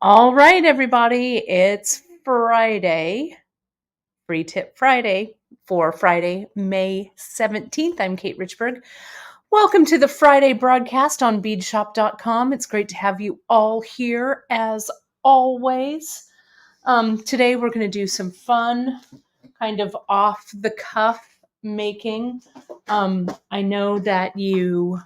All right, everybody, it's Friday, Free Tip Friday for Friday, May 17th. I'm Kate Richburg. Welcome to the Friday broadcast on beadshop.com. It's great to have you all here as always. Today we're going to do some fun, kind of off the cuff making. I know that you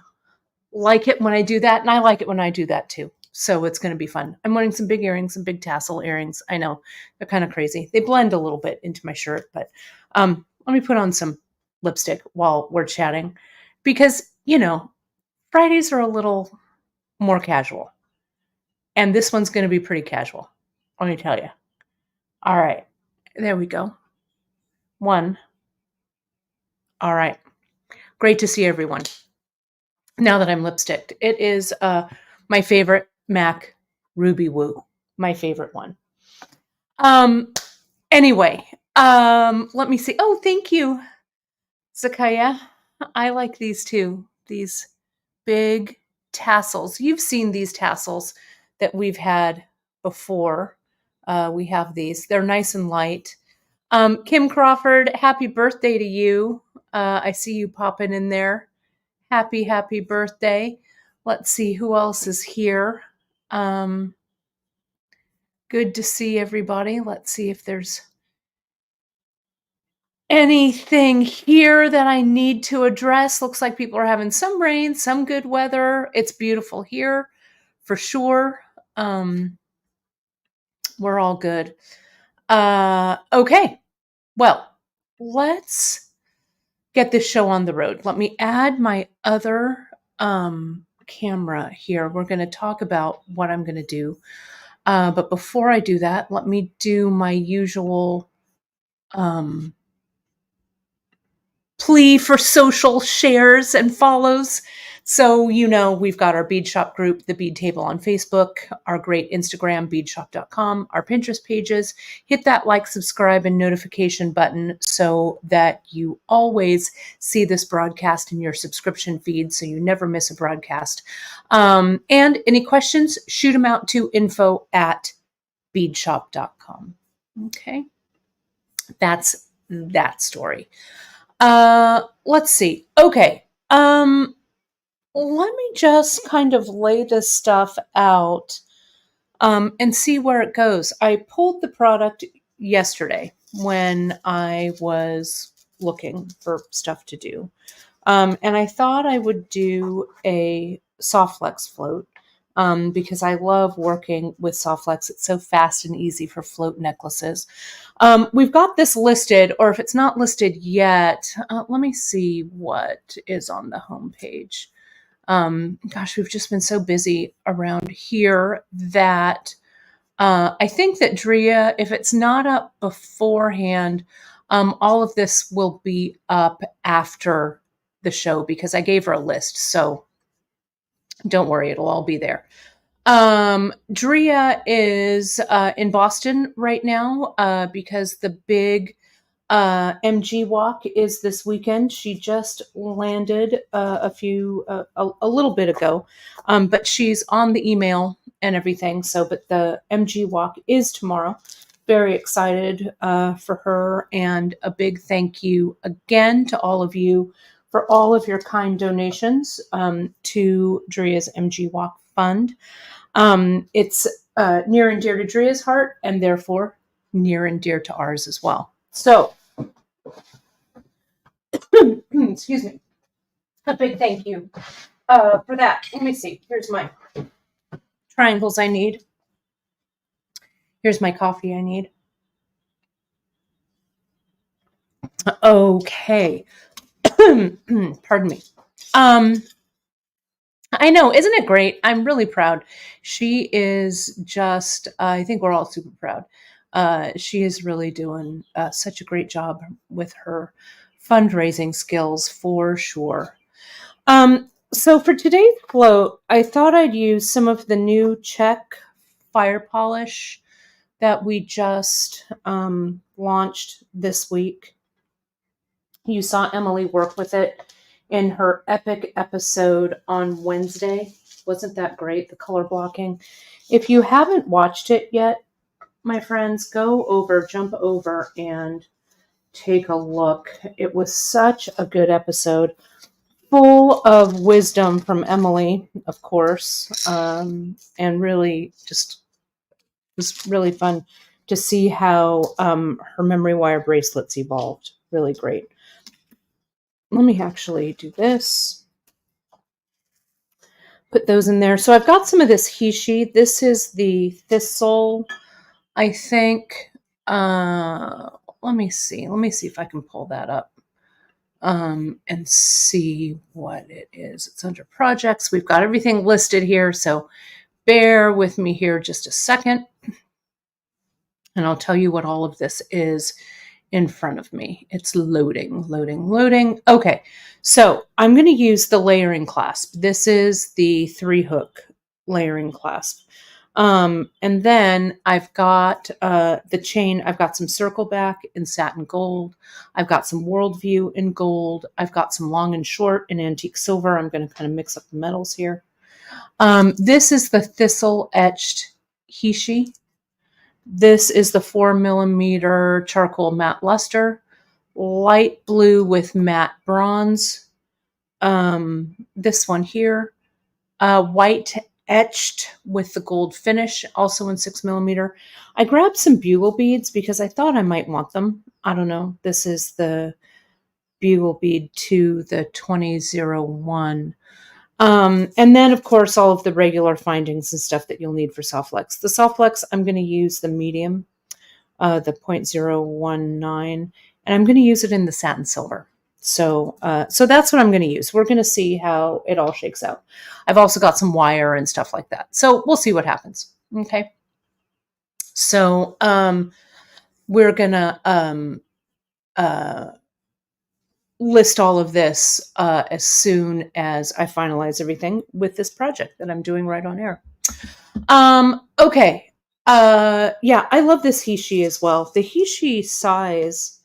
like it when I do that, and I like it when I do that too. So it's going to be fun. I'm wearing some big earrings, some big tassel earrings. I know they're kind of crazy. They blend a little bit into my shirt, but let me put on some lipstick while we're chatting because, Fridays are a little more casual. And this one's going to be pretty casual. Let me tell you. All right. There we go. One. All right. Great to see everyone. Now that I'm lipsticked, it is my favorite MAC Ruby Woo, my favorite one. Anyway, let me see. Oh, thank you, Zakaya. I like these too. These big tassels. You've seen these tassels that we've had before. We have these. They're nice and light. Kim Crawford, happy birthday to you. I see you popping in there. Happy birthday. Let's see who else is here. Good to see everybody. Let's see if there's anything here that I need to address. Looks like people are having some rain, some good weather. It's beautiful here for sure. We're all good. Okay. Well, let's get this show on the road. Let me add my other camera here. We're going to talk about what I'm going to do. But before I do that, let me do my usual plea for social shares and follows. So, we've got our bead shop group, the bead table on Facebook, our great Instagram, beadshop.com, our Pinterest pages. Hit that like, subscribe, and notification button so that you always see this broadcast in your subscription feed so you never miss a broadcast. And any questions, shoot them out to info@beadshop.com. Okay. That's that story. Let's see. Okay. Let me just kind of lay this stuff out, and see where it goes. I pulled the product yesterday when I was looking for stuff to do. And I thought I would do a soft flex float. Because I love working with soft flex. It's so fast and easy for float necklaces. We've got this listed, or if it's not listed yet, let me see what is on the homepage. Gosh, we've just been so busy around here that I think that Drea, if it's not up beforehand, all of this will be up after the show because I gave her a list. So don't worry, it'll all be there. Drea is in Boston right now because the big MG walk is this weekend. She just landed a little bit ago, but she's on the email and everything. So, but the MG walk is tomorrow. Very excited for her, and a big thank you again to all of you for all of your kind donations to Drea's MG Walk Fund. It's near and dear to Drea's heart, and therefore near and dear to ours as well. So, excuse me, a big thank you for that. Let me see. Here's my triangles I need. Here's my coffee I need. Okay. Pardon me. I know, isn't it great? I'm really proud. She is just, I think we're all super proud. She is really doing such a great job with her fundraising skills for sure. So for today's float, I thought I'd use some of the new Czech fire polish that we just launched this week. You saw Emily work with it in her epic episode on Wednesday. Wasn't that great, the color blocking? If you haven't watched it yet, my friends, jump over and take a look. It was such a good episode, full of wisdom from Emily, of course, and really just was really fun to see how her memory wire bracelets evolved. Really great. Let me actually do this. Put those in there. So I've got some of this Hishi. This is the Thistle, I think. Let me see. Let me see if I can pull that up and see what it is. It's under projects. We've got everything listed here, so bear with me here just a second, and I'll tell you what all of this is in front of me. It's loading, loading, loading. Okay, so I'm going to use the layering clasp. This is the 3-hook layering clasp. And then I've got the chain. I've got some circle back in satin gold. I've got some worldview in gold. I've got some long and short in antique silver. I'm going to kind of mix up the metals here. This is the thistle etched Hishi. This is the 4mm charcoal matte luster, light blue with matte bronze. This one here, white etched with the gold finish, also in 6mm. I grabbed some bugle beads because I thought I might want them. I don't know. This is the bugle bead 2, the 2001. And then, of course, all of the regular findings and stuff that you'll need for soft flex. The soft flex, I'm going to use the medium, the 0.019, and I'm going to use it in the satin silver. So that's what I'm going to use. We're going to see how it all shakes out. I've also got some wire and stuff like that. So we'll see what happens. Okay. So we're going to list all of this as soon as I finalize everything with this project that I'm doing right on air. Okay. Yeah, I love this Hishi as well. The Hishi size,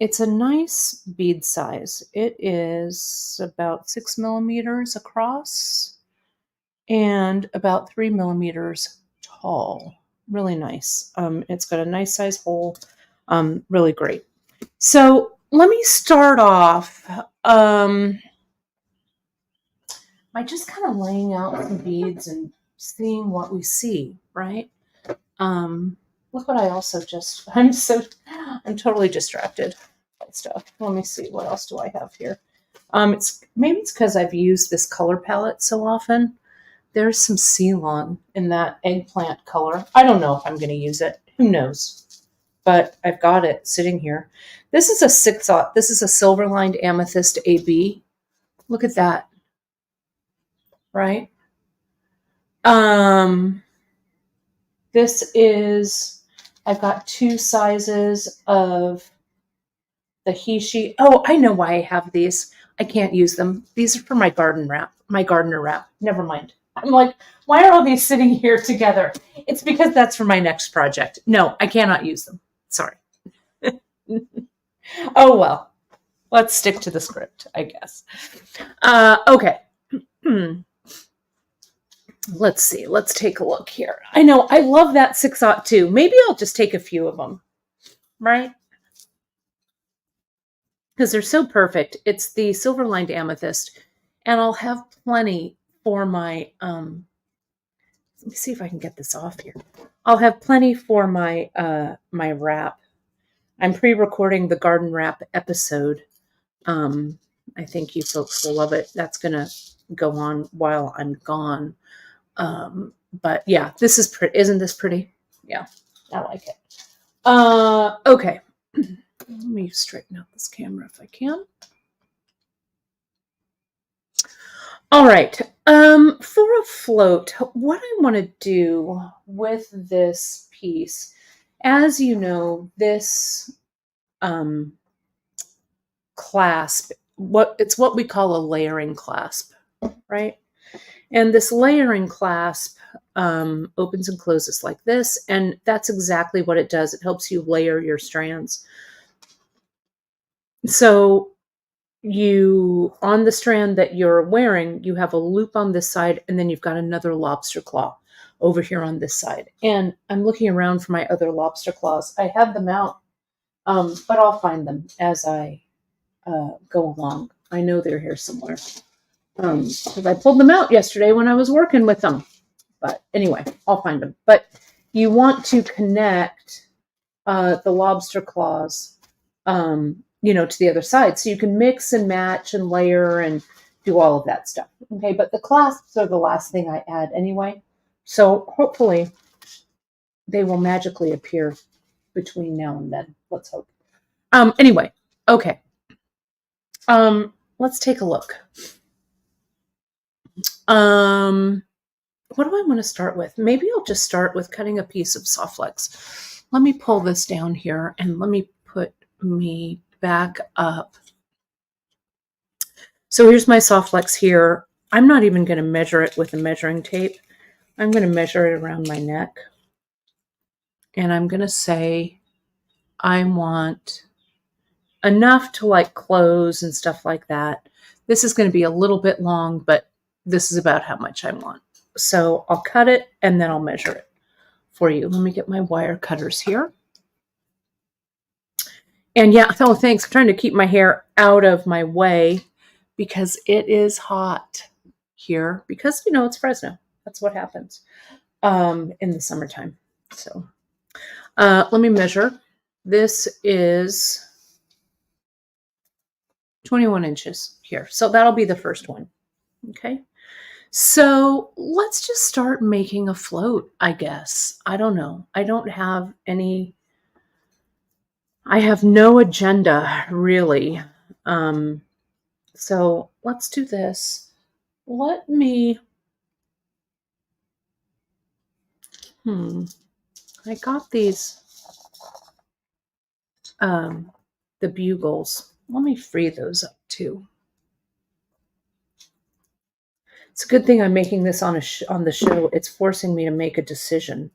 it's a nice bead size. It is about 6mm across and about 3mm tall. Really nice. It's got a nice size hole. Really great. So let me start off by just kind of laying out some beads and seeing what we see, right? Look what I also just, I'm totally distracted by stuff. Let me see, what else do I have here? Maybe it's because I've used this color palette so often. There's some Ceylon in that eggplant color. I don't know if I'm going to use it. Who knows? But I've got it sitting here. This is a 6/0. This is a silver lined amethyst AB. Look at that. Right? This is, I've got 2 sizes of the Hishi. Oh, I know why I have these. I can't use them. These are for my gardener wrap. Never mind. I'm like, why are all these sitting here together? It's because that's for my next project. No, I cannot use them. Sorry. Oh, well, let's stick to the script, I guess. Okay. Let's see. Let's take a look here. I know, I love that 6/0 too. Maybe I'll just take a few of them, right? Because they're so perfect. It's the silver lined amethyst, and I'll have plenty for my, let me see if I can get this off here. I'll have plenty for my, my wrap. I'm pre-recording the garden wrap episode. I think you folks will love it. That's going to go on while I'm gone. But yeah, this is pretty. Isn't this pretty? Yeah, I like it. Okay. Let me straighten out this camera if I can. All right. For a float, what I want to do with this piece, as you know, this clasp, it's what we call a layering clasp, right? And this layering clasp opens and closes like this, and that's exactly what it does. It helps you layer your strands. So on the strand that you're wearing, you have a loop on this side, and then you've got another lobster claw over here on this side. And I'm looking around for my other lobster claws. I have them out, but I'll find them as I go along. I know they're here somewhere. Because I pulled them out yesterday when I was working with them. But anyway, I'll find them. But you want to connect the lobster claws, to the other side. So you can mix and match and layer and do all of that stuff. Okay, but the clasps are the last thing I add anyway. So hopefully they will magically appear between now and then. Let's hope. Anyway, okay. Let's take a look. What do I want to start with? Maybe I'll just start with cutting a piece of soft flex. Let me pull this down here and let me put me back up. So here's my soft flex here. I'm not even going to measure it with a measuring tape. I'm going to measure it around my neck. And I'm going to say I want enough to like close and stuff like that. This is going to be a little bit long, but this is about how much I want. So I'll cut it and then I'll measure it for you. Let me get my wire cutters here. And yeah, oh, thanks. I'm trying to keep my hair out of my way because it is hot here because, it's Fresno. That's what happens in the summertime. So let me measure. This is 21 inches here. So that'll be the first one. Okay. So let's just start making a float, I guess. I don't know. I don't have any, I have no agenda really. So let's do this. Let me, I got these, the bugles. Let me free those up too. It's a good thing I'm making this on the show. It's forcing me to make a decision.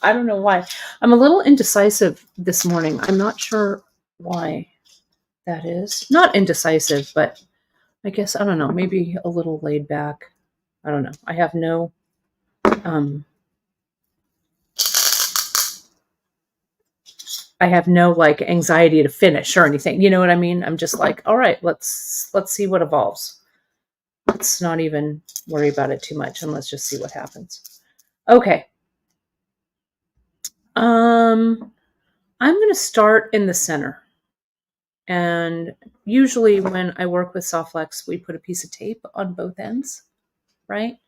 I don't know why. I'm a little indecisive this morning. I'm not sure why that is. Not indecisive, but I guess, I don't know, maybe a little laid back. I don't know. I have no like anxiety to finish or anything. You know what I mean? I'm just like, all right, let's see what evolves. Let's not even worry about it too much and let's just see what happens. Okay. I'm going to start in the center. And usually when I work with soft flex, we put a piece of tape on both ends, right?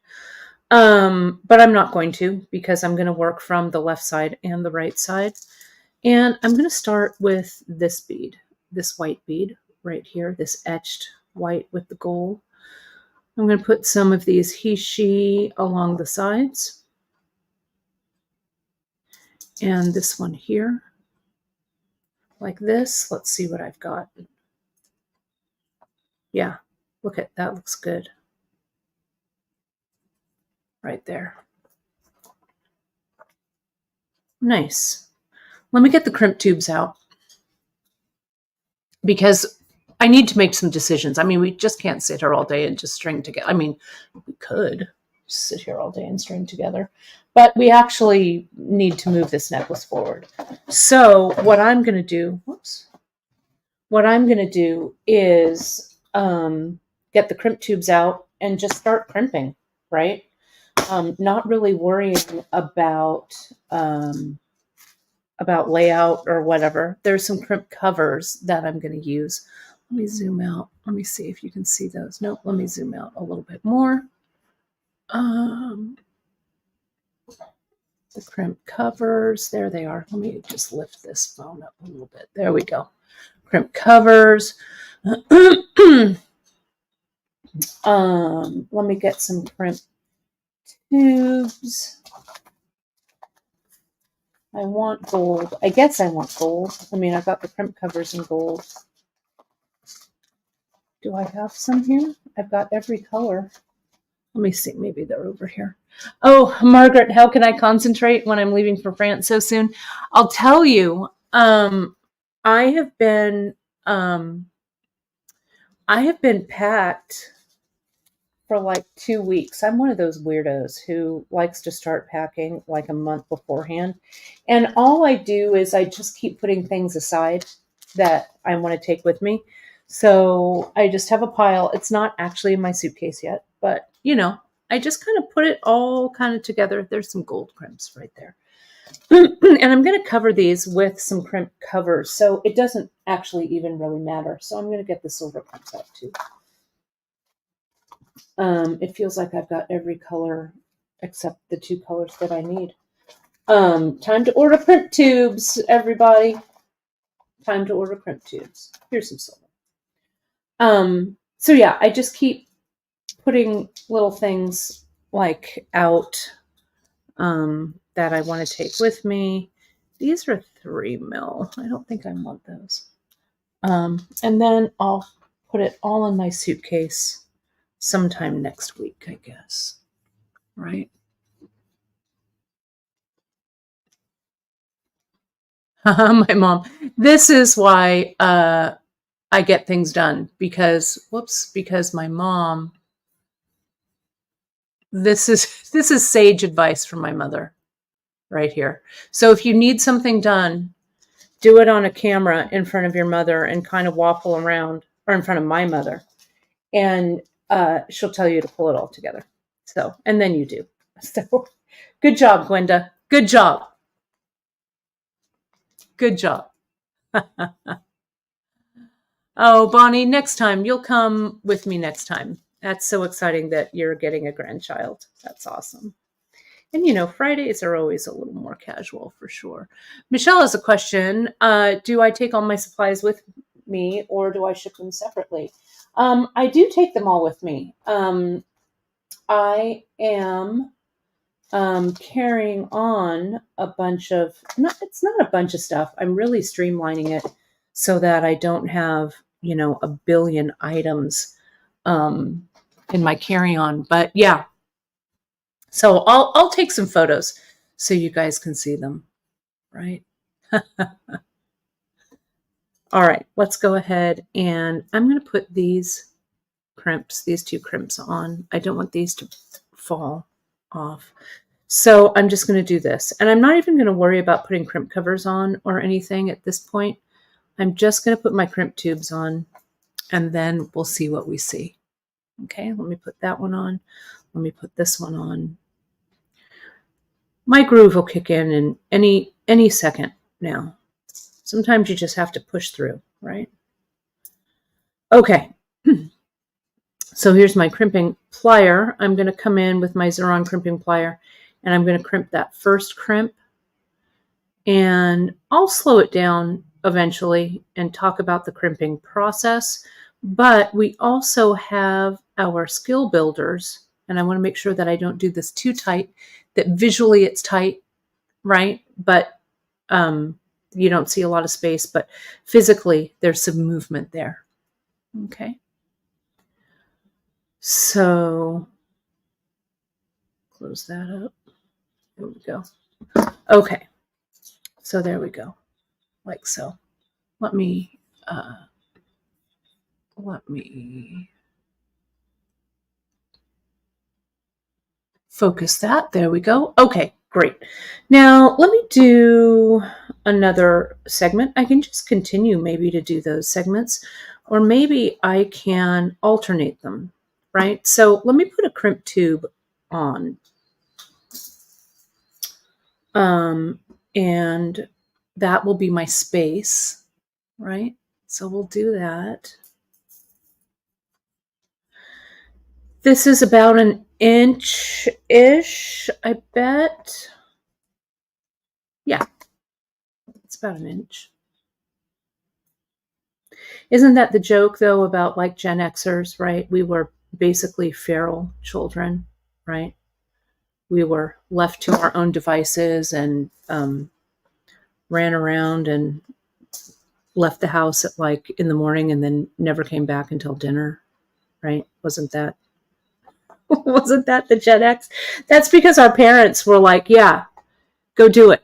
But I'm not going to because I'm going to work from the left side and the right side. And I'm going to start with this bead, this white bead right here, this etched white with the gold. I'm going to put some of these he, she along the sides. And this one here, like this. Let's see what I've got. Yeah, look at that, looks good. Right there. Nice. Let me get the crimp tubes out because I need to make some decisions. I mean, we just can't sit here all day and just string together. I mean, we could sit here all day and string together, but we actually need to move this necklace forward. So what I'm going to do, is get the crimp tubes out and just start crimping, right? Not really worrying about layout or whatever. There's some crimp covers that I'm going to use. Let me zoom out. Let me see if you can see those. Nope, let me zoom out a little bit more. The crimp covers, there they are. Let me just lift this phone up a little bit. There we go. Crimp covers. Let me get some crimp tubes. I want gold. I guess I want gold. I mean, I've got the crimp covers in gold. Do I have some here? I've got every color. Let me see. Maybe they're over here. Oh, Margaret, how can I concentrate when I'm leaving for France so soon? I'll tell you, I have been I have been packed for like 2 weeks. I'm one of those weirdos who likes to start packing like a month beforehand. And all I do is I just keep putting things aside that I want to take with me. So I just have a pile. It's not actually in my suitcase yet, but I just kind of put it all kind of together. There's some gold crimps right there. And I'm going to cover these with some crimp covers. So it doesn't actually even really matter. So I'm going to get the silver crimps out too. It feels like I've got every color except the 2 colors that I need. Time to order crimp tubes, everybody. Time to order crimp tubes. Here's some silver. So yeah, I just keep putting little things like out that I want to take with me. These are 3 mil. I don't think I want those. And then I'll put it all in my suitcase sometime next week, I guess. Right? My mom. This is why I get things done because my mom. This is sage advice from my mother right here. So if you need something done, do it on a camera in front of your mother and kind of waffle around, or in front of my mother, and she'll tell you to pull it all together. So, and then you do. So, good job, Gwenda. Good job. Good job. Oh, Bonnie, next time. You'll come with me next time. That's so exciting that you're getting a grandchild. That's awesome. And Fridays are always a little more casual for sure. Michelle has a question. Do I take all my supplies with me or do I ship them separately? I do take them all with me. I am carrying on a bunch of, it's not a bunch of stuff. I'm really streamlining it so that I don't have, a billion items in my carry-on. But yeah, so I'll take some photos so you guys can see them, right? All right, let's go ahead and I'm going to put these 2 crimps on. I don't want these to fall off. So I'm just going to do this. And I'm not even going to worry about putting crimp covers on or anything at this point. I'm just going to put my crimp tubes on and then we'll see what we see. Okay, let me put that one on. Let me put this one on. My groove will kick in any second now. Sometimes you just have to push through, right? Okay. So here's my crimping plier. I'm going to come in with my Xuron crimping plier and I'm going to crimp that first crimp. And I'll slow it down eventually and talk about the crimping process. But we also have our skill builders. And I want to make sure that I don't do this too tight, that visually it's tight, right? But you don't see a lot of space, but physically there's some movement there. Okay. So close that up. There we go. Okay. So there we go. Like so. Let me focus that. There we go. Okay, great. Now let me do another segment. I can just continue maybe to do those segments, or maybe I can alternate them, right? So let me put a crimp tube on. And that will be my space, right? So we'll do that. This is about an inch-ish, I bet. Yeah, it's about an inch. Isn't that the joke, though, about like Gen Xers, right? We were basically feral children, right? We were left to our own devices and ran around and left the house at like in the morning and then never came back until dinner, right? Wasn't that the Gen X? That's because our parents were like, yeah, go do it.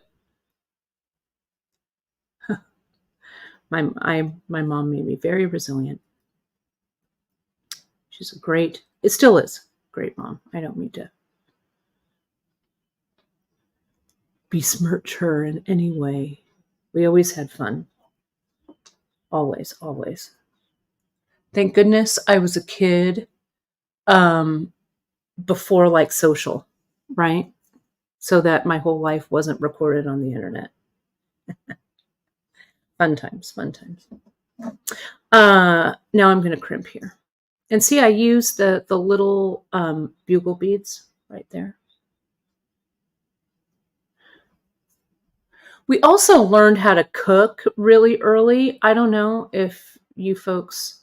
My mom made me very resilient. She's it still is great mom. I don't mean to besmirch her in any way. We always had fun. Always, always. Thank goodness I was a kid before like social, right? So that my whole life wasn't recorded on the internet. Fun times, fun times. Now I'm going to crimp here. And see, I use the little bugle beads right there. We also learned how to cook really early. I don't know if you folks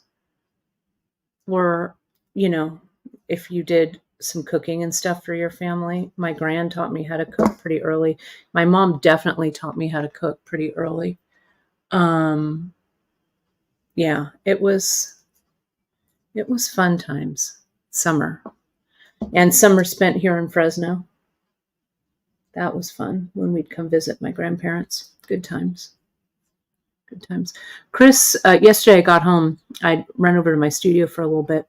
were, if you did some cooking and stuff for your family. My gran taught me how to cook pretty early. My mom definitely taught me how to cook pretty early. Yeah, it was fun times. Summer. And summer spent here in Fresno. That was fun when we'd come visit my grandparents. Good times. Good times. Chris, yesterday I got home. I ran over to my studio for a little bit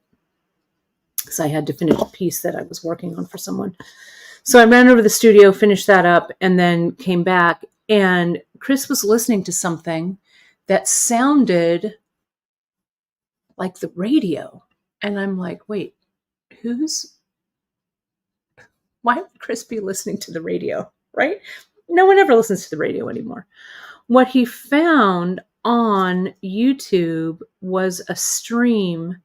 because I had to finish a piece that I was working on for someone. So I ran over to the studio, finished that up, and then came back. And Chris was listening to something that sounded like the radio. And I'm like, wait, why would Chris be listening to the radio, right? No one ever listens to the radio anymore. What he found on YouTube was a stream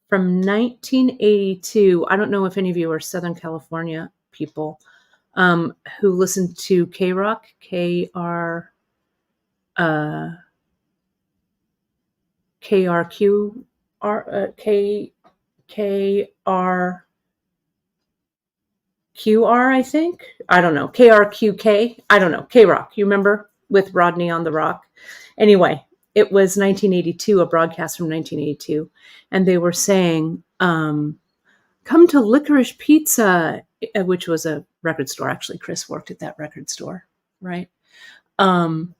from 1982. I don't know if any of you are Southern California people who listen to K-Rock, KRQ, QR, I think. I don't know. KRQK. I don't know. K-Rock. You remember with Rodney on the Rock? Anyway, it was 1982, a broadcast from 1982. And they were saying, come to Licorice Pizza, which was a record store. Actually, Chris worked at that record store, right? Come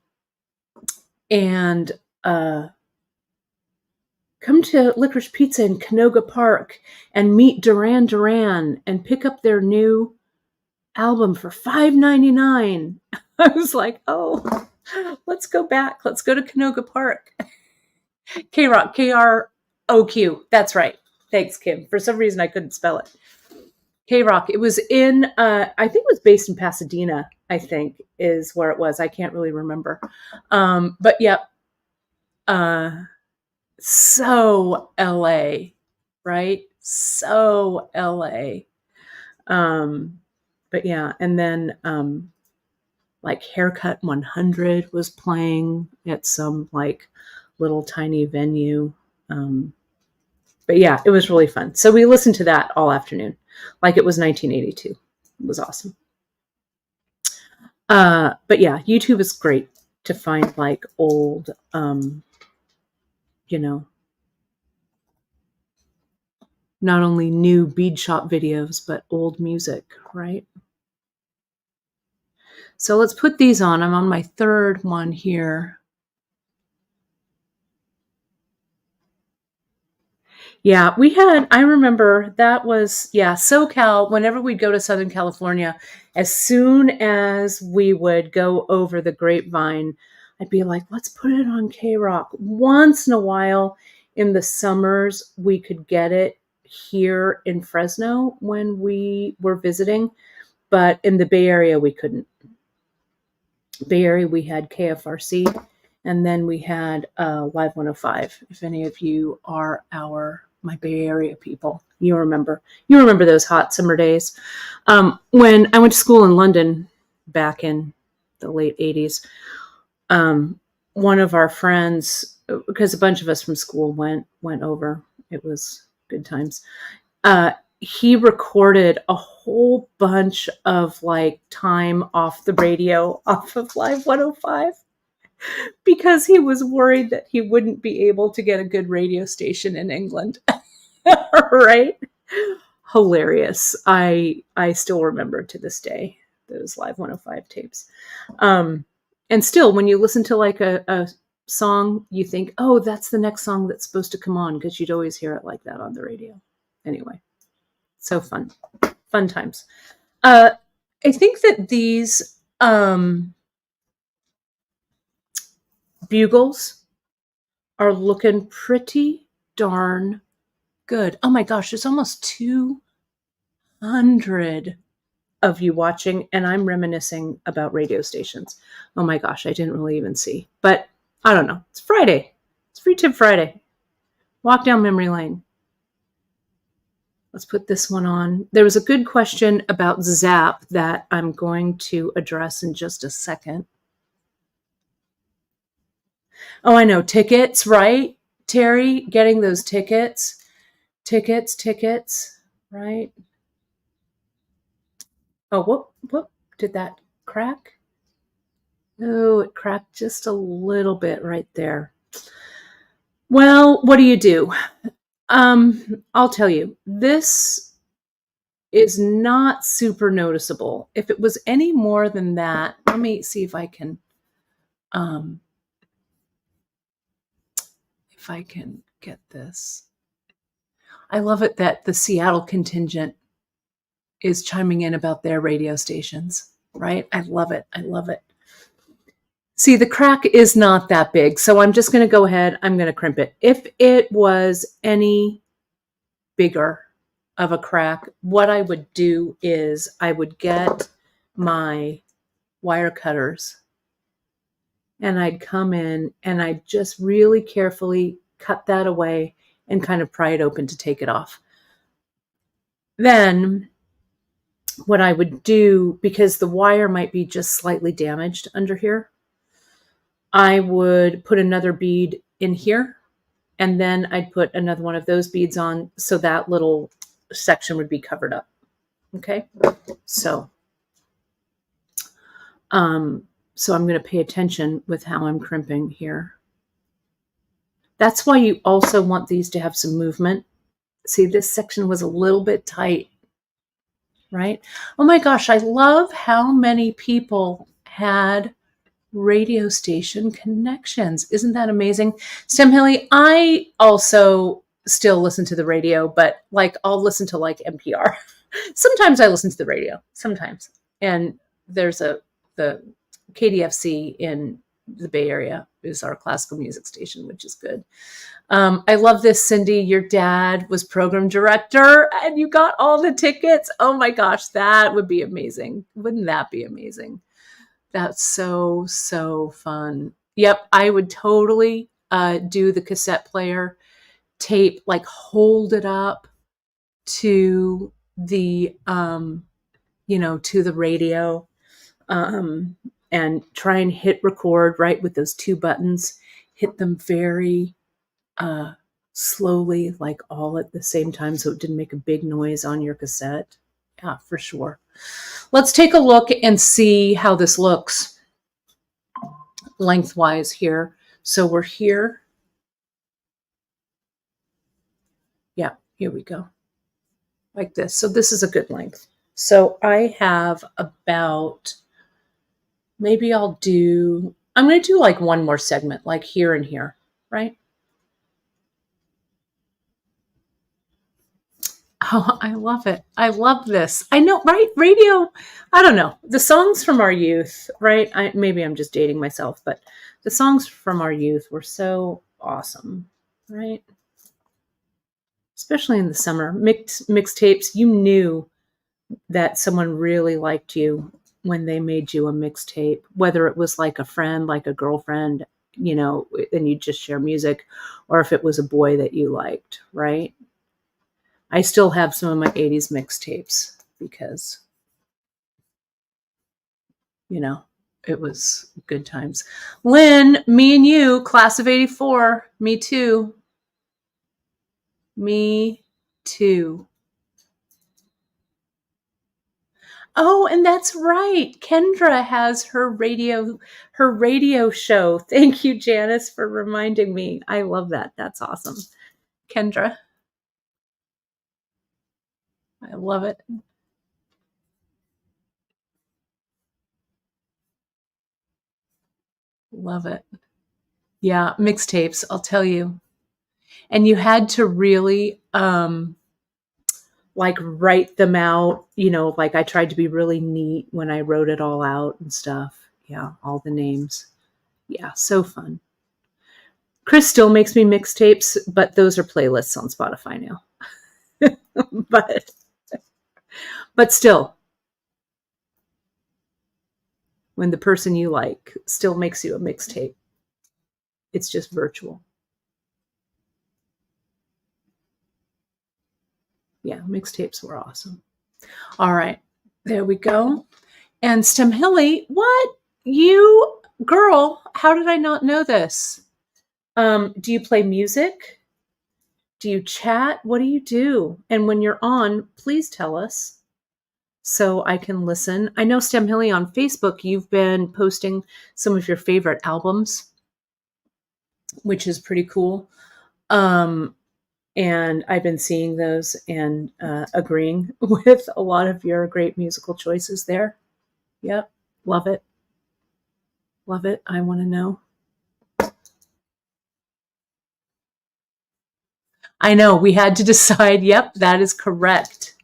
to Licorice Pizza in Canoga Park and meet Duran Duran and pick up their new album for $5.99. I was like, oh, let's go back. Let's go to Canoga Park. K-Rock, K-R-O-Q. That's right. Thanks, Kim. For some reason, I couldn't spell it. K-Rock. It was in, I think it was based in Pasadena, I think, is where it was. I can't really remember. But yeah. So LA, right? So LA. But yeah, and then like Haircut 100 was playing at some like little tiny venue. But yeah, it was really fun. So we listened to that all afternoon, like it was 1982. It was awesome. But yeah, YouTube is great to find like old, not only new bead shop videos, but old music, right? So let's put these on. I'm on my third one here. Yeah, I remember that was, SoCal, whenever we'd go to Southern California, as soon as we would go over the Grapevine, I'd be like, let's put it on K-Rock. Once in a while in the summers, we could get it here in Fresno when we were visiting, but in the Bay Area, we couldn't. Bay Area, we had KFRC, and then we had Live 105. If any of you are my Bay Area people, you remember those hot summer days. When I went to school in London back in the late 80s, one of our friends, because a bunch of us from school went over, it was good times. He recorded a whole bunch of like time off the radio off of Live 105 because he was worried that he wouldn't be able to get a good radio station in England. Right? Hilarious. I still remember to this day those Live 105 tapes. And still, when you listen to like a song, you think, oh, that's the next song that's supposed to come on, because you'd always hear it like that on the radio. Anyway, so fun times. I think that these bugles are looking pretty darn good. Oh my gosh, there's almost 200 of you watching, and I'm reminiscing about radio stations. Oh my gosh, I didn't really even see. But I don't know. It's Friday. It's Free Tip Friday. Walk down memory lane. Let's put this one on. There was a good question about Zap that I'm going to address in just a second. Oh, I know. Tickets, right? Terry, getting those tickets. Tickets, right? Oh, whoop. Did that crack? Oh, it cracked just a little bit right there. Well, what do you do? I'll tell you, this is not super noticeable. If it was any more than that, let me see if I can get this. I love it that the Seattle contingent is chiming in about their radio stations, right? I love it. See, the crack is not that big, so I'm just going to go ahead. I'm going to crimp it. If it was any bigger of a crack, what I would do is I would get my wire cutters and I'd come in and I'd just really carefully cut that away and kind of pry it open to take it off. Then what I would do, because the wire might be just slightly damaged under here, I would put another bead in here, and then I'd put another one of those beads on so that little section would be covered up. Okay, so I'm going to pay attention with how I'm crimping here. That's why you also want these to have some movement. See, this section was a little bit tight, right? Oh my gosh, I love how many people had radio station connections. Isn't that amazing? Stem Hilly, I also still listen to the radio, but like I'll listen to like NPR. Sometimes I listen to the radio, sometimes. And there's the KDFC in the Bay Area is our classical music station, which is good. I love this, Cindy. Your dad was program director and you got all the tickets. Oh my gosh, that would be amazing. Wouldn't that be amazing? That's so fun. Yep, I would totally do the cassette player tape, like hold it up to the, to the radio and try and hit record right with those two buttons. Hit them very slowly, like all at the same time, so it didn't make a big noise on your cassette. Yeah, for sure. Let's take a look and see how this looks lengthwise here. So we're here. Yeah, here we go. Like this. So this is a good length. So I have about, maybe I'm going to do like one more segment, like here and here, right? Oh, I love it. I love this. I know, right? Radio, I don't know. The songs from our youth, right? Maybe I'm just dating myself, but the songs from our youth were so awesome, right? Especially in the summer. Mixtapes, you knew that someone really liked you when they made you a mixtape, whether it was like a friend, like a girlfriend, and you just share music, or if it was a boy that you liked, right? I still have some of my 80s mixtapes because, it was good times. Lynn, me and you, class of 84. Me too. Me too. Oh, and that's right. Kendra has her radio show. Thank you, Janice, for reminding me. I love that. That's awesome. Kendra. I love it. Love it. Yeah, mixtapes, I'll tell you. And you had to really like write them out, like I tried to be really neat when I wrote it all out and stuff. Yeah, all the names. Yeah, so fun. Chris still makes me mixtapes, but those are playlists on Spotify now. but still, when the person you like still makes you a mixtape, it's just virtual. Yeah, mixtapes were awesome. All right, there we go. And Stemhilly, what? You, girl, how did I not know this? Do you play music? Do you chat? What do you do? And when you're on, please tell us so I can listen. I know Stemhilly on Facebook, you've been posting some of your favorite albums, which is pretty cool. And I've been seeing those and agreeing with a lot of your great musical choices there. Yep. Love it. Love it. I want to know. I know. We had to decide. Yep, that is correct.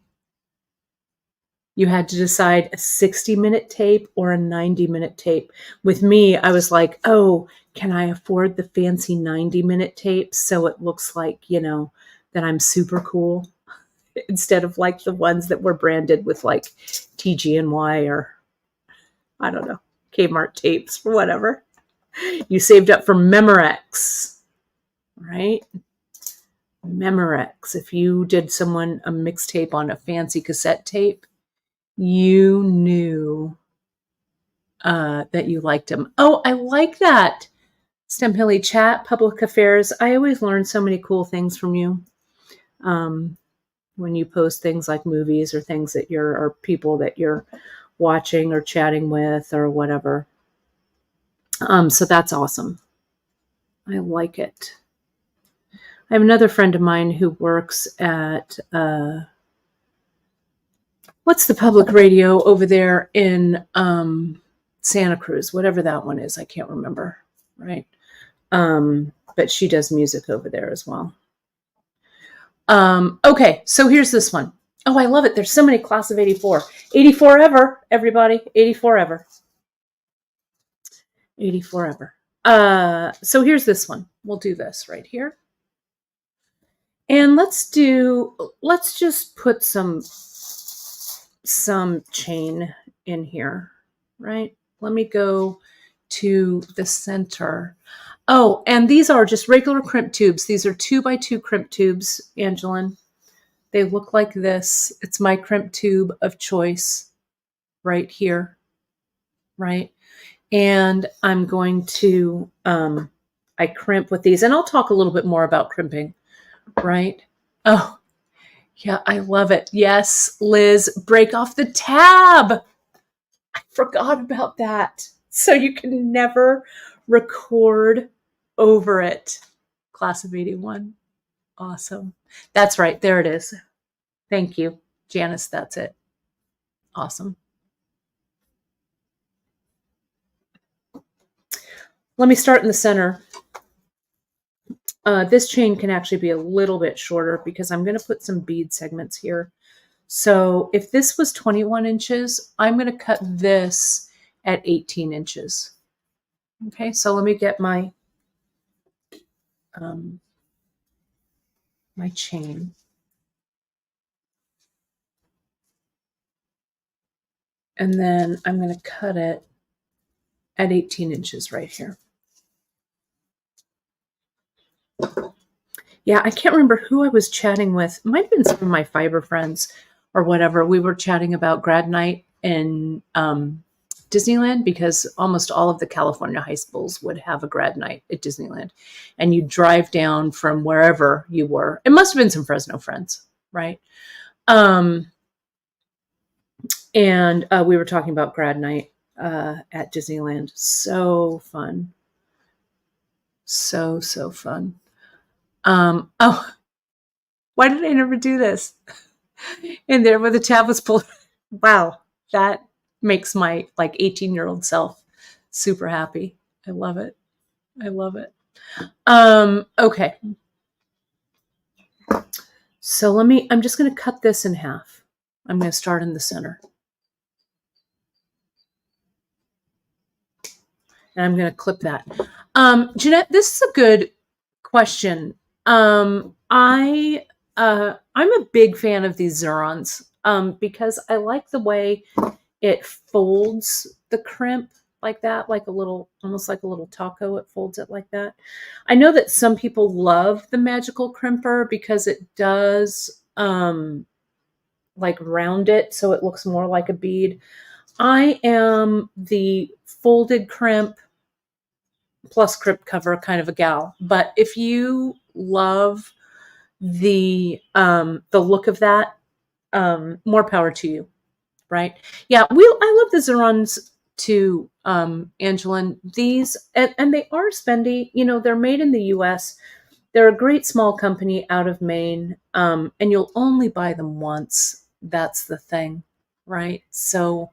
You had to decide a 60-minute tape or a 90-minute tape. With me, I was like, oh, can I afford the fancy 90-minute tape so it looks like, that I'm super cool instead of like the ones that were branded with like TG&Y or, I don't know, Kmart tapes or whatever. You saved up for Memorex, right? Memorex. If you did someone a mixtape on a fancy cassette tape, you knew that you liked them. Oh, I like that. Stemhilly chat, public affairs. I always learn so many cool things from you when you post things like movies or things that or people that you're watching or chatting with or whatever. So that's awesome. I like it. I have another friend of mine who works at what's the public radio over there in Santa Cruz, whatever that one is. I can't remember, right? But she does music over there as well. Okay, so here's this one. Oh, I love it. There's so many class of 84. 84 ever, everybody. 84 ever. 84 ever. So here's this one. We'll do this right here. And let's just put some chain in here, right? Let me go to the center. Oh, and these are just regular crimp tubes. These are 2x2 crimp tubes, Angeline. They look like this. It's my crimp tube of choice right here, right? And I'm going to, I crimp with these, and I'll talk a little bit more about crimping, right? Oh, yeah, I love it. Yes, Liz, break off the tab. I forgot about that. So you can never record over it. Class of 81. Awesome. That's right. There it is. Thank you, Janice. That's it. Awesome. Let me start in the center. This chain can actually be a little bit shorter because I'm going to put some bead segments here. So if this was 21 inches, I'm going to cut this at 18 inches. Okay, so let me get my my chain. And then I'm going to cut it at 18 inches right here. Yeah, I can't remember who I was chatting with. It might have been some of my fiber friends or whatever. We were chatting about grad night in Disneyland because almost all of the California high schools would have a grad night at Disneyland. And you drive down from wherever you were. It must have been some Fresno friends, right? And we were talking about grad night at Disneyland. So fun. So fun. Oh, why did I never do this? And there where the tab was pulled. Wow, that makes my 18-year-old self super happy. I love it. I love it. Okay. So I'm just going to cut this in half. I'm going to start in the center. And I'm going to clip that. Jeanette, this is a good question. I'm a big fan of these Xurons because I like the way it folds the crimp like that, like a little, almost like a little taco. It folds it like that. I know that some people love the magical crimper because it does like round it so it looks more like a bead. I am the folded crimp plus crimp cover kind of a gal. But if you love the look of that, more power to you, right? Yeah, I love the Xurons too, Angeline. These and they are spendy. You know, they're made in the U.S. They're a great small company out of Maine, and you'll only buy them once. That's the thing, right? So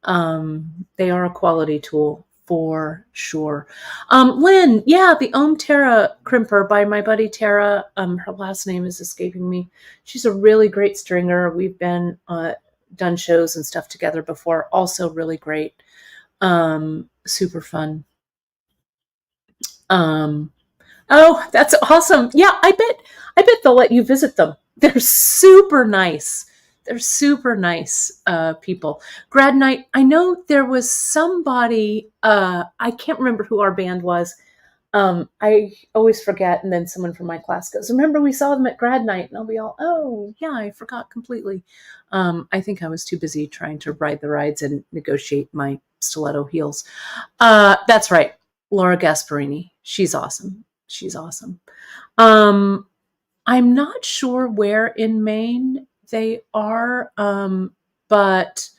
they are a quality tool for sure. Lynn, yeah, the Terra crimper by my buddy Tara. Her last name is escaping me. She's a really great stringer. We've been done shows and stuff together before. Also really great. Super fun. Oh, that's awesome. Yeah, I bet they'll let you visit them. They're super nice. They're super nice people. Grad night, I know there was somebody, I can't remember who our band was. I always forget, and then someone from my class goes, remember we saw them at grad night? And I'll be all, oh, yeah, I forgot completely. I think I was too busy trying to ride the rides and negotiate my stiletto heels. That's right. Laura Gasparini. She's awesome. She's awesome. I'm not sure where in Maine they are, but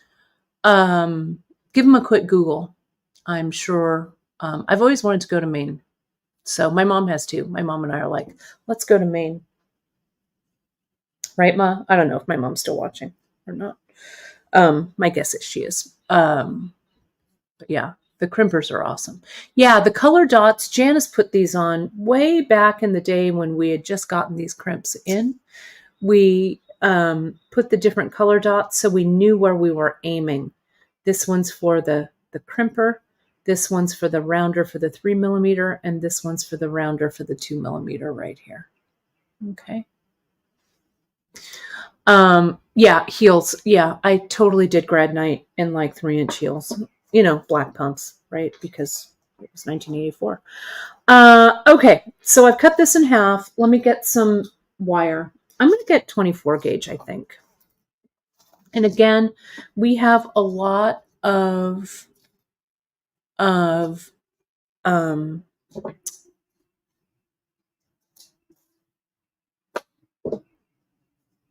give them a quick Google. I'm sure. I've always wanted to go to Maine. So my mom has too. My mom and I are like, let's go to Maine. Right, Ma? I don't know if my mom's still watching or not. My guess is she is. But yeah, the crimpers are awesome. Yeah, the color dots, Janice put these on way back in the day when we had just gotten these crimps in. We put the different color dots so we knew where we were aiming. This one's for the crimper. This one's for the rounder for the 3 millimeter, and this one's for the rounder for the 2 millimeter right here. Okay. Yeah, heels. Yeah, I totally did grad night in like 3-inch heels. You know, black pumps, right? Because it was 1984. Okay, so I've cut this in half. Let me get some wire. I'm going to get 24 gauge, I think. And again, we have a lot of what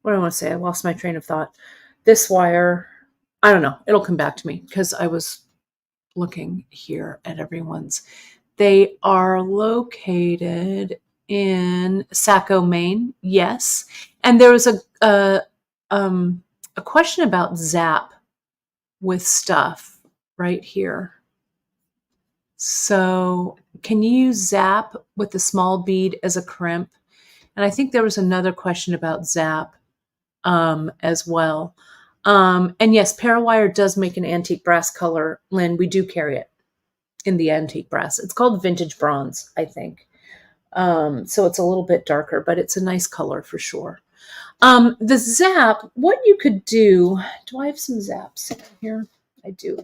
do I want to say? I lost my train of thought. This wire, I don't know. It'll come back to me because I was looking here at everyone's. They are located in Saco, Maine. Yes. And there was a question about zap with stuff right here. So can you use zap with the small bead as a crimp? And I think there was another question about zap as well. And yes, Parawire does make an antique brass color. Lynn, we do carry it in the antique brass. It's called vintage bronze, I think. So it's a little bit darker, but it's a nice color for sure. The zap, what you could do I have some zaps in here? I do.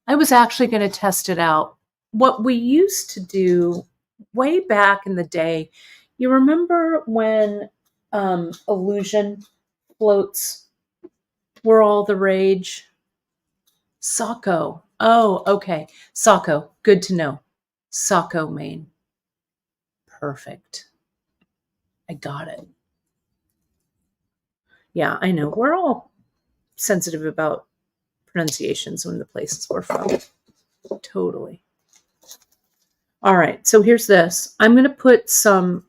I was actually going to test it out. What we used to do way back in the day, you remember when illusion floats were all the rage? Saco. Oh, okay. Saco. Good to know. Saco, Maine. Perfect. I got it. Yeah, I know. We're all sensitive about pronunciations when the places we're from. Totally. All right, so here's this. I'm going to put some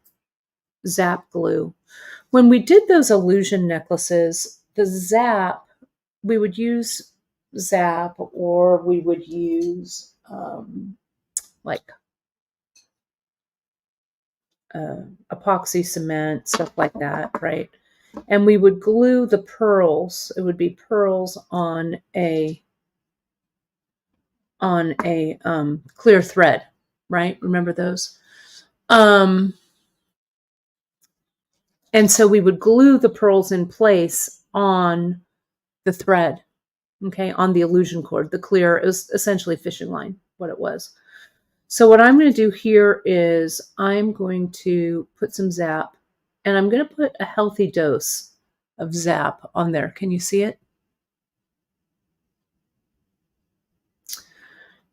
zap glue. When we did those illusion necklaces, the zap, we would use zap or we would use like epoxy cement, stuff like that, right? And we would glue the pearls. It would be pearls on a clear thread, right? Remember those? And so we would glue the pearls in place on the thread, okay, on the illusion cord. The clear is essentially fishing line, what it was. So what I'm going to do here is I'm going to put some zap, and I'm going to put a healthy dose of zap on there. Can you see it?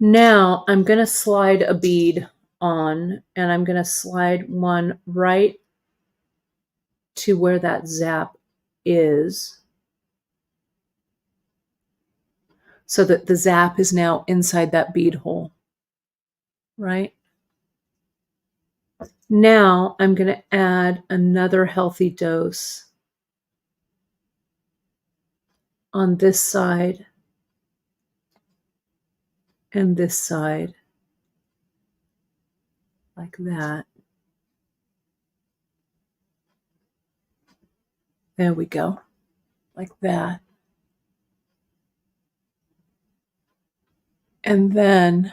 Now I'm going to slide a bead on, and I'm going to slide one right to where that zap is, so that the zap is now inside that bead hole, right? Now I'm going to add another healthy dose on this side and this side, like that. There we go, like that. And then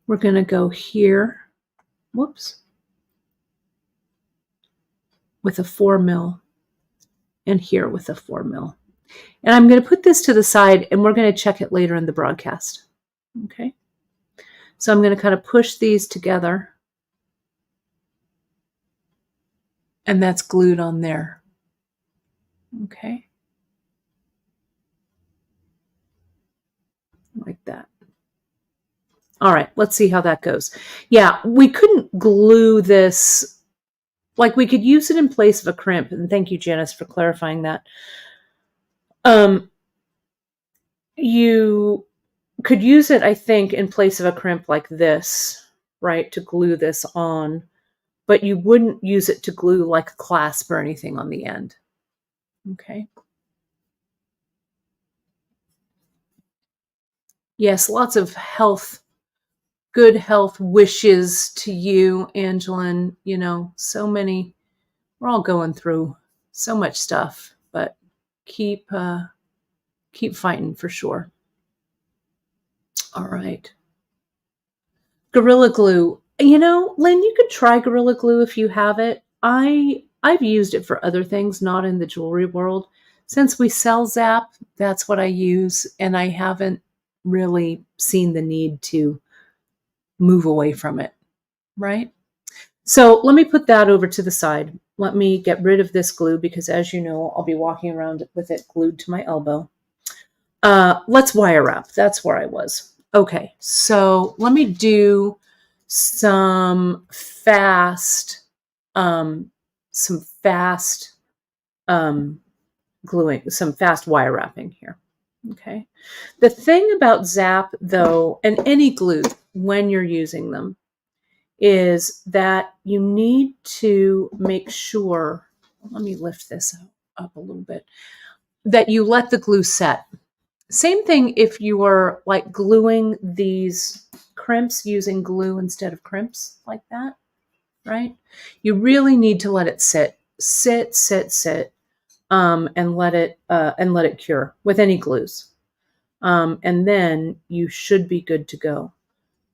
we're going to go here, whoops, with a 4 mil, and here with a 4 mil. And I'm going to put this to the side, and we're going to check it later in the broadcast. Okay. So I'm going to kind of push these together, and that's glued on there. Okay. Like that. All right, let's see how that goes. Yeah, we couldn't glue this, like we could use it in place of a crimp, and thank you, Janice, for clarifying that. You could use it, I think, in place of a crimp like this, right, to glue this on, but you wouldn't use it to glue like a clasp or anything on the end. Okay. Yes, lots of good health wishes to you, Angeline. You know, so many, we're all going through so much stuff, but keep fighting for sure. All right. Gorilla Glue. You know, Lynn, you could try Gorilla Glue if you have it. I've used it for other things, not in the jewelry world. Since we sell Zap, that's what I use, and I haven't really seen the need to move away from it, right? So let me put that over to the side. Let me get rid of this glue because, as you know, I'll be walking around with it glued to my elbow. Let's wire wrap. That's where I was. Okay, so let me do some fast gluing, some fast wire wrapping here. Okay. The thing about Zap, though, and any glue when you're using them, is that you need to make sure, let me lift this up a little bit, that you let the glue set. Same thing if you are like gluing these crimps using glue instead of crimps like that, right? You really need to let it sit, and let it cure with any glues. And then you should be good to go.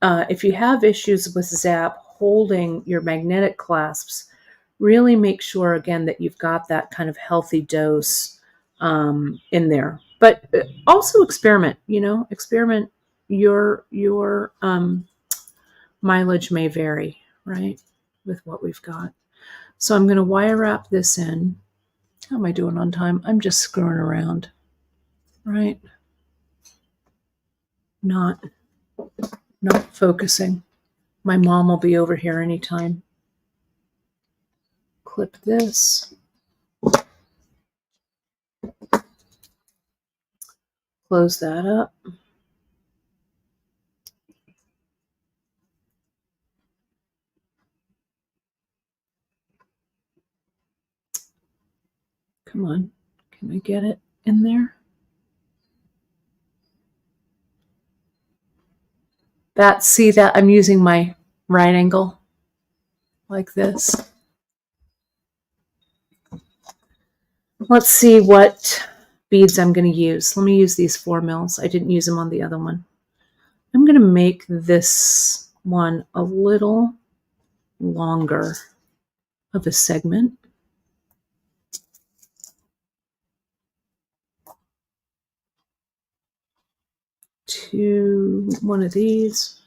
If you have issues with Zap holding your magnetic clasps, really make sure again that you've got that kind of healthy dose in there. But also experiment, experiment. Your mileage may vary, right, with what we've got. So I'm going to wire wrap this in. How am I doing on time? I'm just screwing around, right? Not focusing. My mom will be over here anytime. Clip this. Close that up. Come on. Can I get it in there? See that I'm using my right angle like this. Let's see what beads I'm going to use. Let me use these 4 mils. I didn't use them on the other one. I'm going to make this one a little longer of a segment. 1 of these.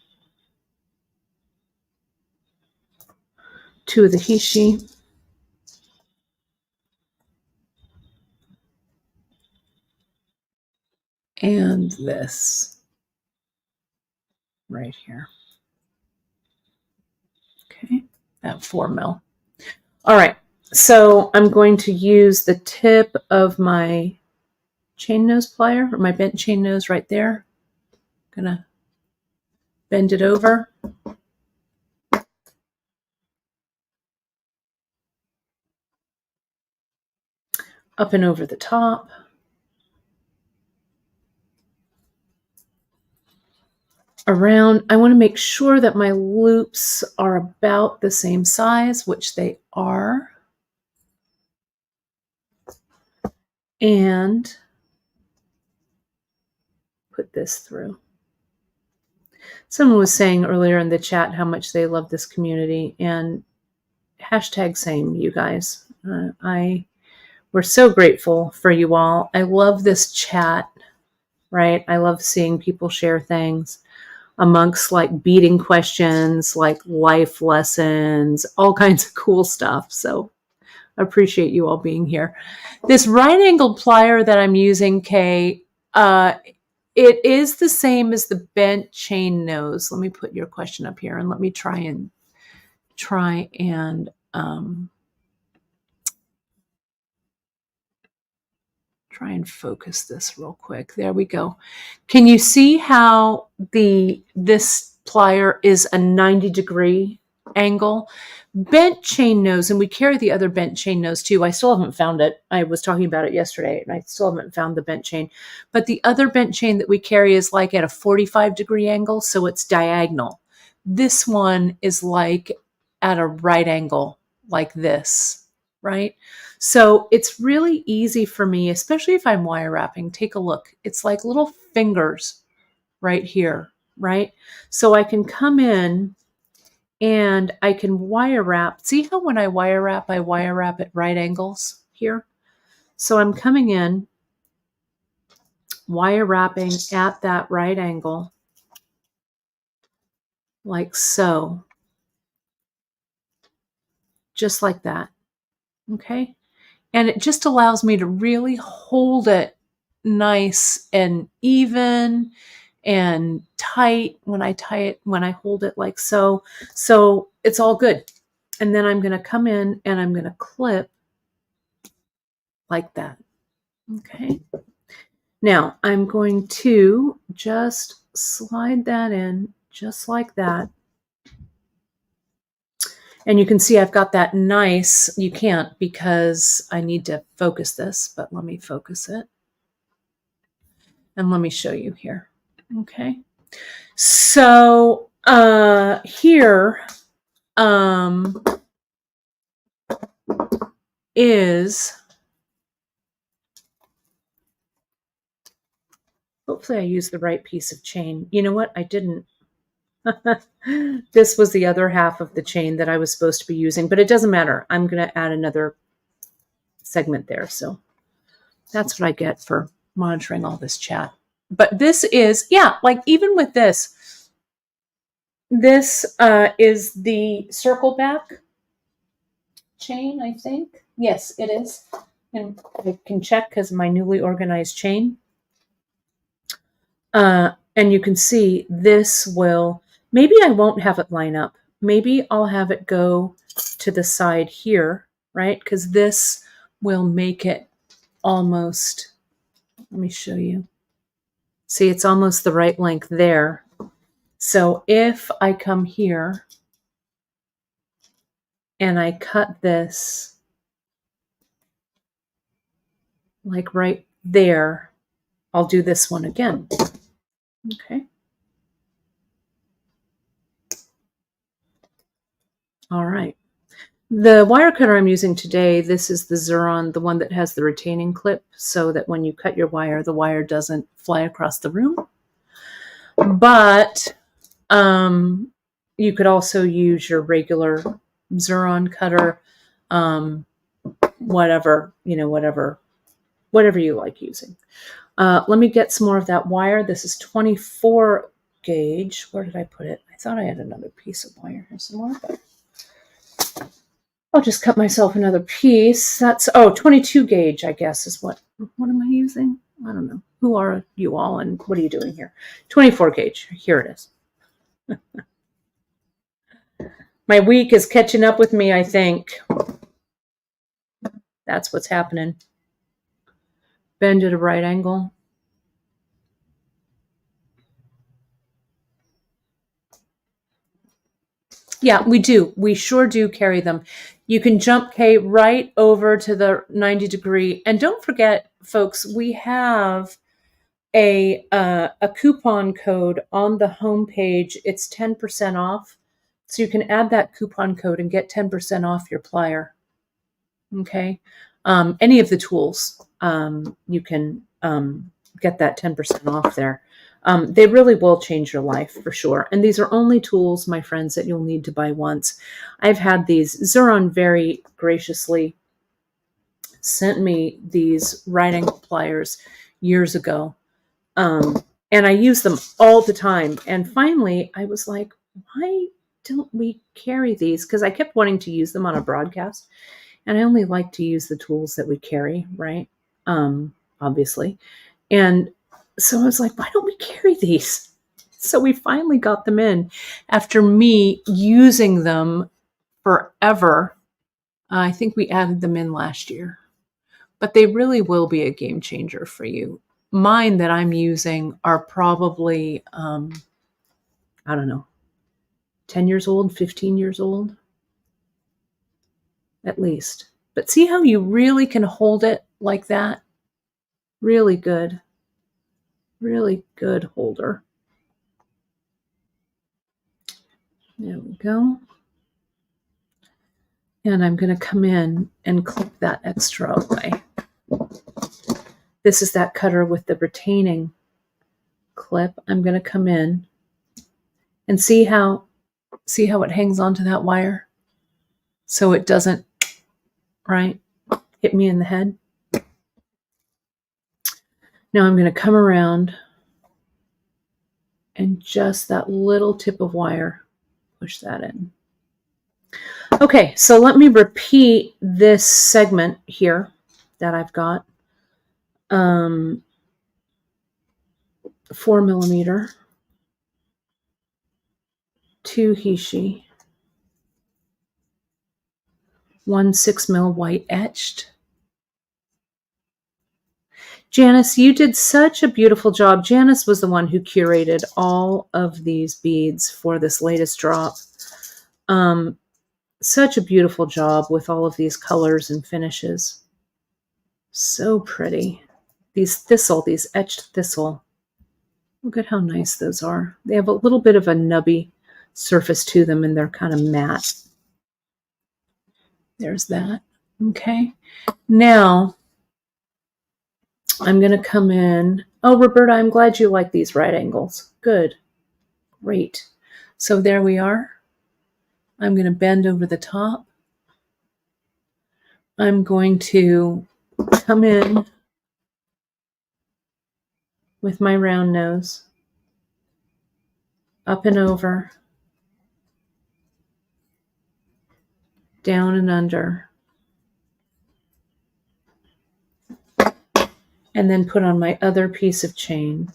2 of the hishi. And this right here. Okay, that 4 mil. All right, so I'm going to use the tip of my chain nose plier, or my bent chain nose right there. Gonna bend it over. Up and over the top. Around, I want to make sure that my loops are about the same size, which they are. And put this through. Someone was saying earlier in the chat how much they love this community, and hashtag same, you guys. We're so grateful for you all. I love this chat, right? I love seeing people share things amongst like beading questions, like life lessons, all kinds of cool stuff. So I appreciate you all being here. This right angled plier that I'm using, Kay, it is the same as the bent chain nose. Let me put your question up here and let me try and focus this real quick. There we go. Can you see how this plier is a 90-degree angle? Bent chain nose, and we carry the other bent chain nose too. I still haven't found it. I was talking about it yesterday, and I still haven't found the bent chain. But the other bent chain that we carry is like at a 45-degree angle, so it's diagonal. This one is like at a right angle, like this, right? So it's really easy for me, especially if I'm wire wrapping. Take a look. It's like little fingers right here, right? So I can come in and I can wire wrap. See how when I wire wrap at right angles here? So I'm coming in, wire wrapping at that right angle, like so. Just like that, okay? And it just allows me to really hold it nice and even and tight when I hold it like so. So it's all good. And then I'm going to come in and I'm going to clip like that. Okay. Now I'm going to just slide that in just like that. And you can see I've got that nice, you can't because I need to focus this, but let me focus it. And let me show you here. Okay. So here is, hopefully I used the right piece of chain. You know what? I didn't. This was the other half of the chain that I was supposed to be using, but it doesn't matter. I'm going to add another segment there. So that's what I get for monitoring all this chat. But this is, yeah, like even with this is the circle back chain, I think. Yes, it is. And I can check because of my newly organized chain. And you can see this will, maybe I won't have it line up. Maybe I'll have it go to the side here, right? Because this will make it almost, let me show you. See, it's almost the right length there. So if I come here and I cut this like right there, I'll do this one again. Okay. All right. The wire cutter I'm using today, this is the Xuron, the one that has the retaining clip, so that when you cut your wire, the wire doesn't fly across the room. But you could also use your regular Xuron cutter, whatever you like using. Let me get some more of that wire. This is 24 gauge. Where did I put it? I thought I had another piece of wire here somewhere, but I'll just cut myself another piece. That's 22 gauge, I guess, is what am I using? I don't know. Who are you all and what are you doing here? 24 gauge. Here it is. My week is catching up with me, I think. That's what's happening. Bend at a right angle. Yeah, we do. We sure do carry them. You can jump Kay right over to the 90 degree. And don't forget, folks, we have a coupon code on the homepage. It's 10% off. So you can add that coupon code and get 10% off your plier. Okay. Any of the tools, you can get that 10% off there. They really will change your life for sure. And these are only tools, my friends, that you'll need to buy once. I've had these. Xuron very graciously sent me these right angle pliers years ago. And I use them all the time. And finally, I was like, why don't we carry these? Because I kept wanting to use them on a broadcast. And I only like to use the tools that we carry, right? Obviously. And so I was like, why don't we carry these? So we finally got them in after me using them forever. I think we added them in last year. But they really will be a game changer for you. Mine that I'm using are probably, I don't know, 10 years old, 15 years old. At least. But see how you really can hold it like that? Really good holder. There we go. And I'm going to come in and clip that extra away. This is that cutter with the retaining clip. I'm going to come in and see how it hangs onto that wire so it doesn't, right, hit me in the head. Now I'm going to come around and just that little tip of wire, push that in. Okay, so let me repeat this segment here that I've got. 4 millimeter, 2 Hishi, 1 6 mil white etched. Janice, you did such a beautiful job. Janice was the one who curated all of these beads for this latest drop. Such a beautiful job with all of these colors and finishes. So pretty. These etched thistle. Look at how nice those are. They have a little bit of a nubby surface to them and they're kind of matte. There's that. Okay. Now, I'm going to come in. Oh, Roberta, I'm glad you like these right angles. Good. Great. So there we are. I'm going to bend over the top. I'm going to come in with my round nose, up and over, down and under, and then put on my other piece of chain.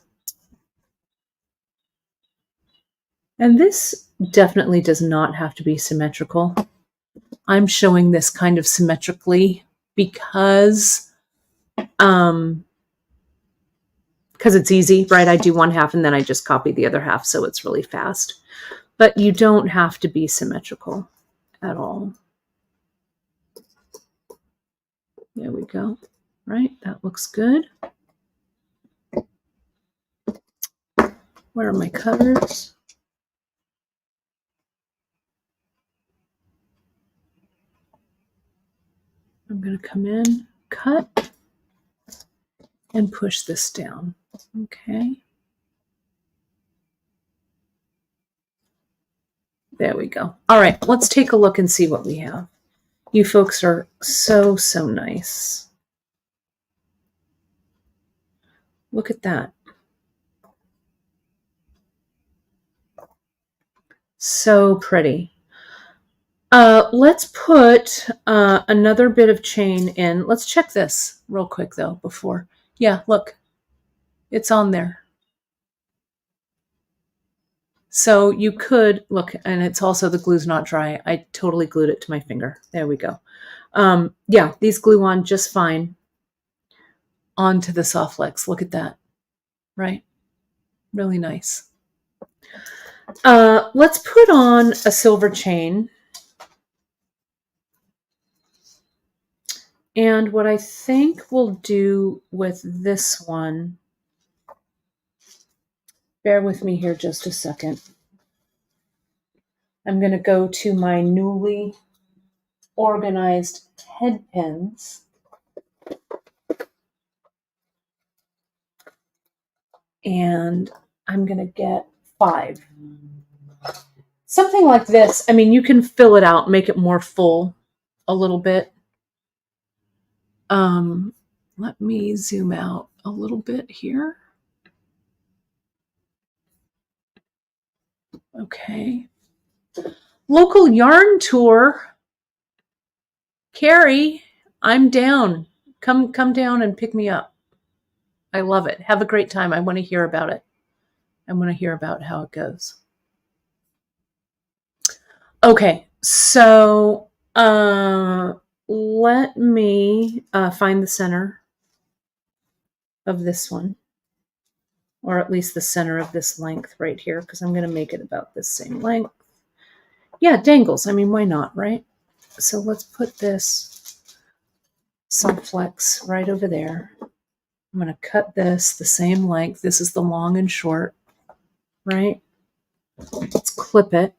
And this definitely does not have to be symmetrical. I'm showing this kind of symmetrically because it's easy, right? I do one half and then I just copy the other half, so it's really fast. But you don't have to be symmetrical at all. There we go. Right? That looks good. Where are my cutters? come in, cut, and push this down. Okay. There we go. All right, let's take a look and see what we have. You folks are so, so nice. Look at that. So pretty. Let's put another bit of chain in. Let's check this real quick though before. Yeah, look, it's on there. So you could look, and it's also the glue's not dry. I totally glued it to my finger. There we go. Yeah, these glue on just fine onto the soft flex. Look at that, right? Really nice. Let's put on a silver chain. And what I think we'll do with this one, bear with me here just a second. I'm going to go to my newly organized head pins. And I'm going to get 5. Something like this. I mean, you can fill it out, make it more full a little bit. Let me zoom out a little bit here. Okay. Local yarn tour. Carrie, I'm down. Come down and pick me up. I love it. Have a great time. I want to hear about it. I want to hear about how it goes. Okay, so let me find the center of this one, or at least the center of this length right here, because I'm going to make it about this same length. Yeah, dangles. I mean, why not, right? So let's put this soft flex right over there. I'm going to cut this the same length. This is the long and short, right? Let's clip it.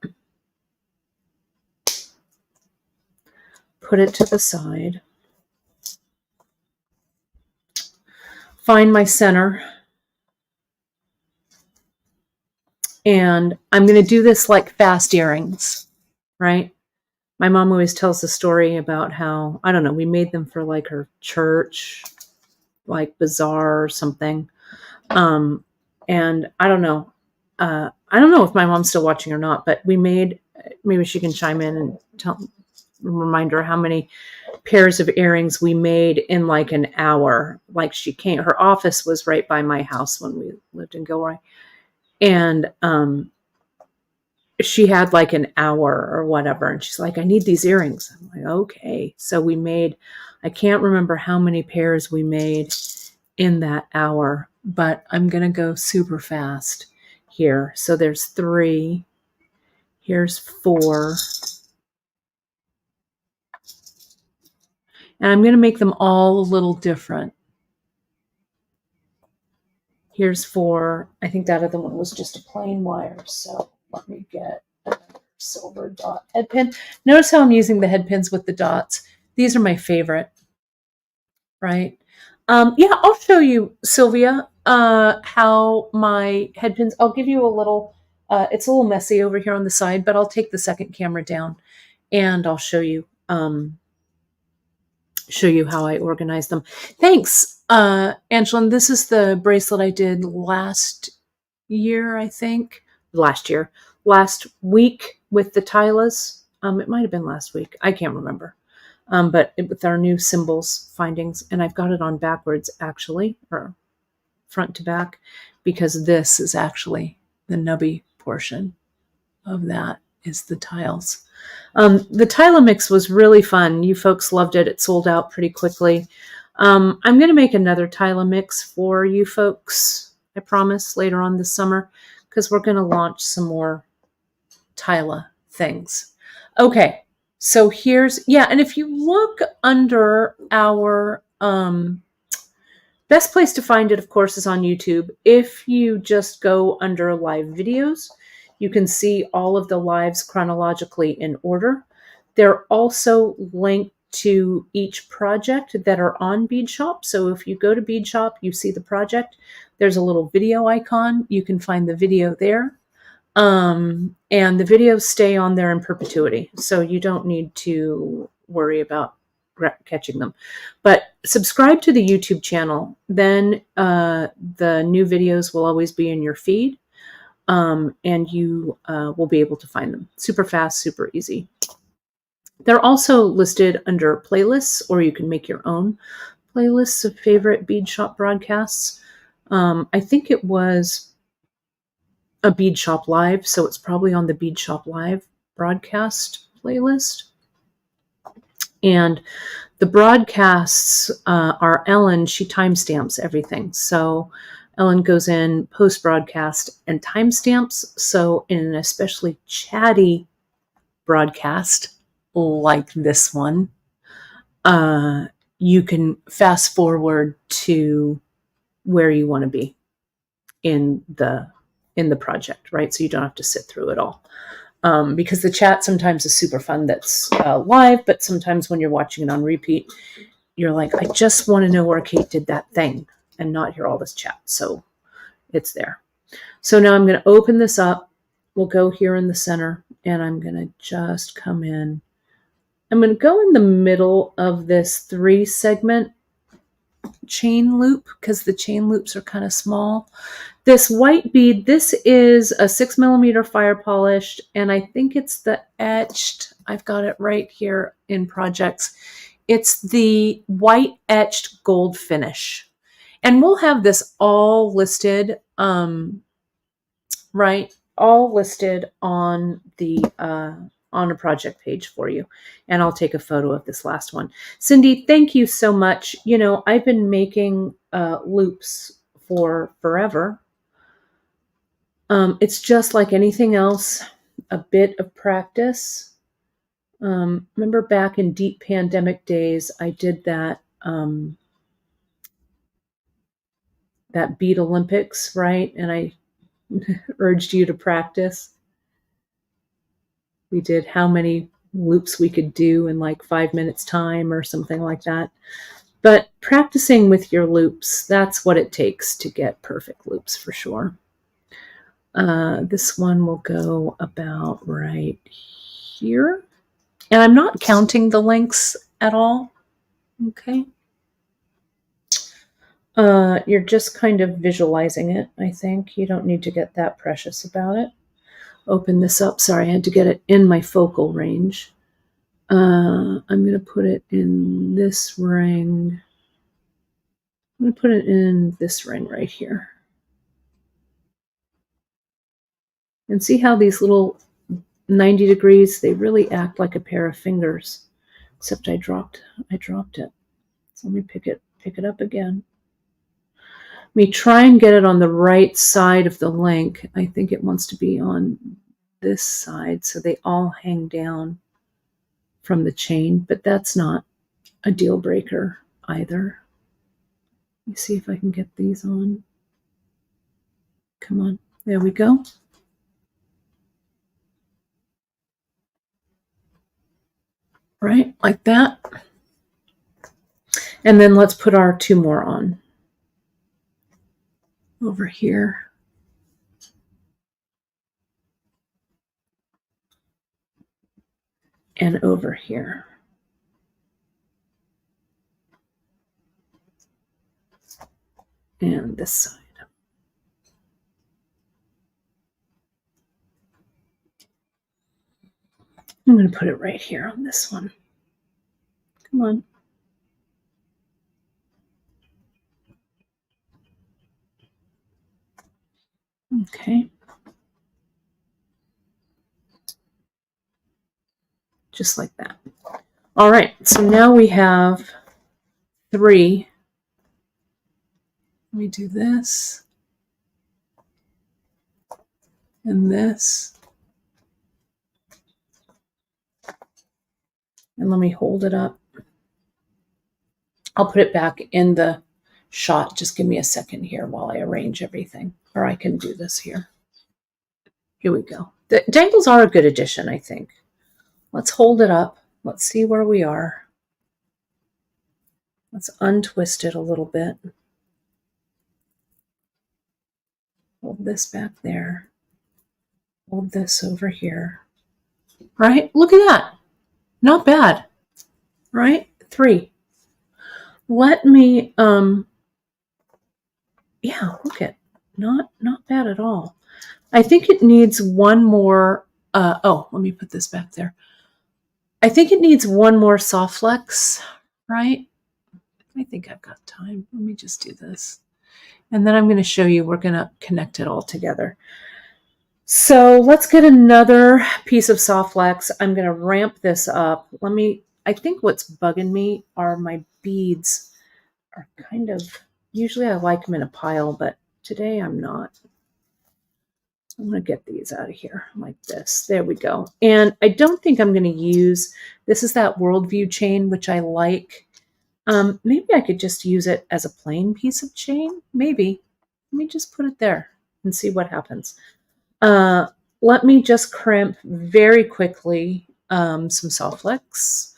Put it to the side. Find my center. And I'm going to do this like fast earrings, right? My mom always tells the story about how, I don't know, we made them for like her church, like bazaar or something. And I don't know. I don't know if my mom's still watching or not, but we made, maybe she can chime in and remind her how many pairs of earrings we made in like an hour. Like she came, her office was right by my house when we lived in Gilroy. And she had like an hour or whatever. And she's like, I need these earrings. I'm like, okay. So we made, I can't remember how many pairs we made in that hour, but I'm going to go super fast here. So there's 3. Here's 4. And I'm going to make them all a little different. Here's 4. I think that other one was just a plain wire. So let me get another silver dot head pin. Notice how I'm using the head pins with the dots. These are my favorite, right? Yeah, I'll show you, Sylvia, how my head pins, I'll give you a little, it's a little messy over here on the side, but I'll take the second camera down and I'll show you how I organize them. Thanks, Angelin. This is the bracelet I did last year, I think. Last week with the Tylas. It might have been last week. I can't remember. But with our new symbols findings, and I've got it on backwards actually, or front to back, because this is actually the nubby portion of that is the tiles. The Tila mix was really fun. You folks loved it. It sold out pretty quickly. I'm going to make another Tila mix for you folks, I promise, later on this summer, because we're going to launch some more Tila things. Okay, so here's, yeah, and if you look under our, best place to find it, of course, is on YouTube. If you just go under live videos, you can see all of the lives chronologically in order. They're also linked to each project that are on Bead Shop. So if you go to Bead Shop, you see the project, there's a little video icon. You can find the video there. And the videos stay on there in perpetuity. So you don't need to worry about catching them. But subscribe to the YouTube channel. Then the new videos will always be in your feed. And you will be able to find them super fast, super easy. They're also listed under playlists, or you can make your own playlists of favorite Bead Shop broadcasts. I think it was a Bead Shop Live, so it's probably on the Bead Shop Live broadcast playlist. And the broadcasts are Ellen. She timestamps everything. So Ellen goes in post-broadcast and timestamps. So in an especially chatty broadcast like this one, you can fast forward to where you want to be in the project, right? So you don't have to sit through it all. Because the chat sometimes is super fun that's live, but sometimes when you're watching it on repeat, you're like, I just want to know where Kate did that thing and not hear all this chat. So it's there. So now I'm going to open this up. We'll go here in the center, and I'm going to just come in. I'm going to go in the middle of this 3-segment chain loop because the chain loops are kind of small. This white bead, this is a 6mm fire polished, and I think it's the etched. I've got it right here in projects. It's the white etched gold finish. And we'll have this all listed, right? All listed on the on a project page for you. And I'll take a photo of this last one. Cindy, thank you so much. You know, I've been making loops for forever. It's just like anything else, a bit of practice. Remember back in deep pandemic days, I did that that bead Olympics, right? And I urged you to practice. We did how many loops we could do in like 5 minutes time or something like that. But practicing with your loops, that's what it takes to get perfect loops for sure. This one will go about right here. And I'm not counting the links at all. Okay. You're just kind of visualizing it, I think. You don't need to get that precious about it. Open this up. Sorry, I had to get it in my focal range. I'm going to put it in this ring. I'm going to put it in this ring right here. And see how these little 90 degrees, they really act like a pair of fingers. Except I dropped it. So let me pick it up again. Let me try and get it on the right side of the link. I think it wants to be on this side so they all hang down from the chain, but that's not a deal breaker either. Let me see if I can get these on. Come on, there we go. Right, like that. And then let's put our 2 more on. Over here. And over here. And this side. I'm going to put it right here on this one. Come on. Okay. Just like that. All right, so now we have 3. Let me do this. And this. And let me hold it up. I'll put it back in the shot. Just give me a second here while I arrange everything. Or I can do this here. Here we go. The dangles are a good addition, I think. Let's hold it up. Let's see where we are. Let's untwist it a little bit. Hold this back there. Hold this over here. Right? Look at that. Not bad. Right? 3. Let me, yeah, look at, not bad at all. I think it needs one more, let me put this back there. I think it needs one more soft flex, right? I think I've got time. Let me just do this. And then I'm going to show you, we're going to connect it all together. So let's get another piece of soft flex. I'm going to ramp this up. I think what's bugging me are my beads are kind of, usually I like them in a pile, but today I'm not. I'm going to get these out of here like this. There we go. And I don't think I'm going to use, this is that worldview chain, which I like. Maybe I could just use it as a plain piece of chain. Maybe. Let me just put it there and see what happens. Let me just crimp very quickly some soft flex.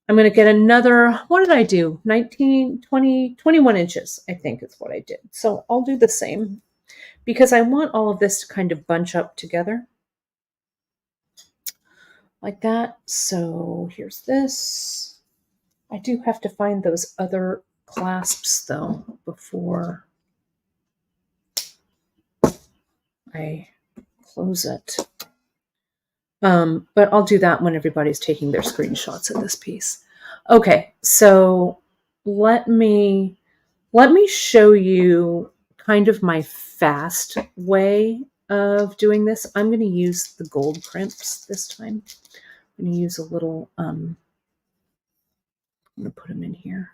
I'm going to get another, what did I do? 19, 20, 21 inches, I think is what I did. So I'll do the same because I want all of this to kind of bunch up together like that. So here's this. I do have to find those other clasps though before I close it. But I'll do that when everybody's taking their screenshots of this piece. Okay, so let me show you kind of my fast way of doing this. I'm going to use the gold crimps this time. I'm going to use a little, I'm going to put them in here.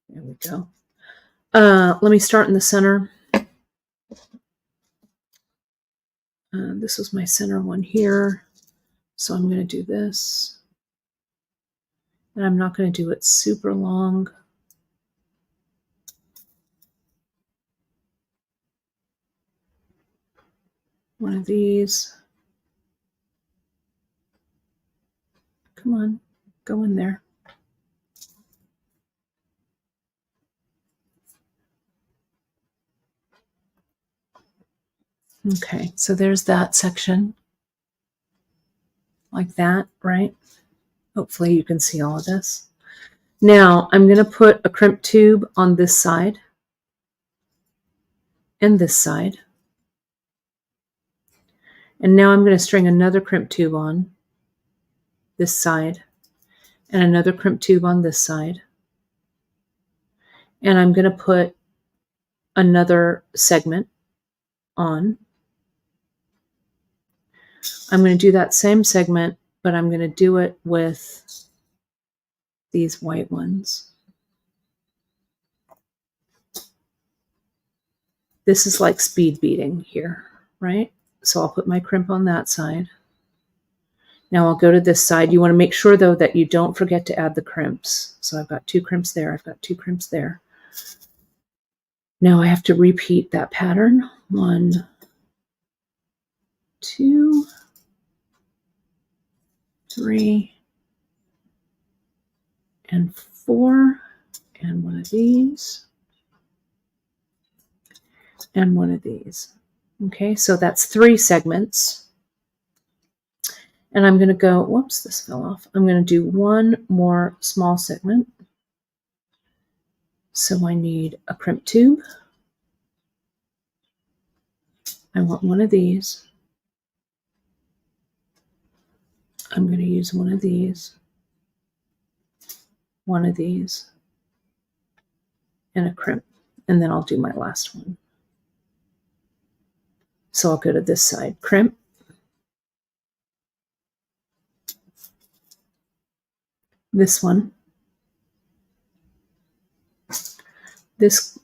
There we go. Let me start in the center. This was my center one here. So I'm going to do this. And I'm not going to do it super long. One of these. Come on, go in there. Okay, so there's that section. Like that, right? Hopefully you can see all of this. Now I'm going to put a crimp tube on this side and this side. And now I'm going to string another crimp tube on this side and another crimp tube on this side. And I'm going to put another segment on. I'm going to do that same segment, but I'm going to do it with these white ones. This is like speed beading here, right? So I'll put my crimp on that side. Now I'll go to this side. You want to make sure though that you don't forget to add the crimps. So I've got 2 crimps there. I've got 2 crimps there. Now I have to repeat that pattern. 1, 2, 3, and 4, and one of these, and one of these. Okay, so that's 3 segments. And I'm going to go, whoops, this fell off. I'm going to do one more small segment. So I need a crimp tube. I want one of these. I'm going to use one of these, and a crimp. And then I'll do my last one. So I'll go to this side, crimp, this one, this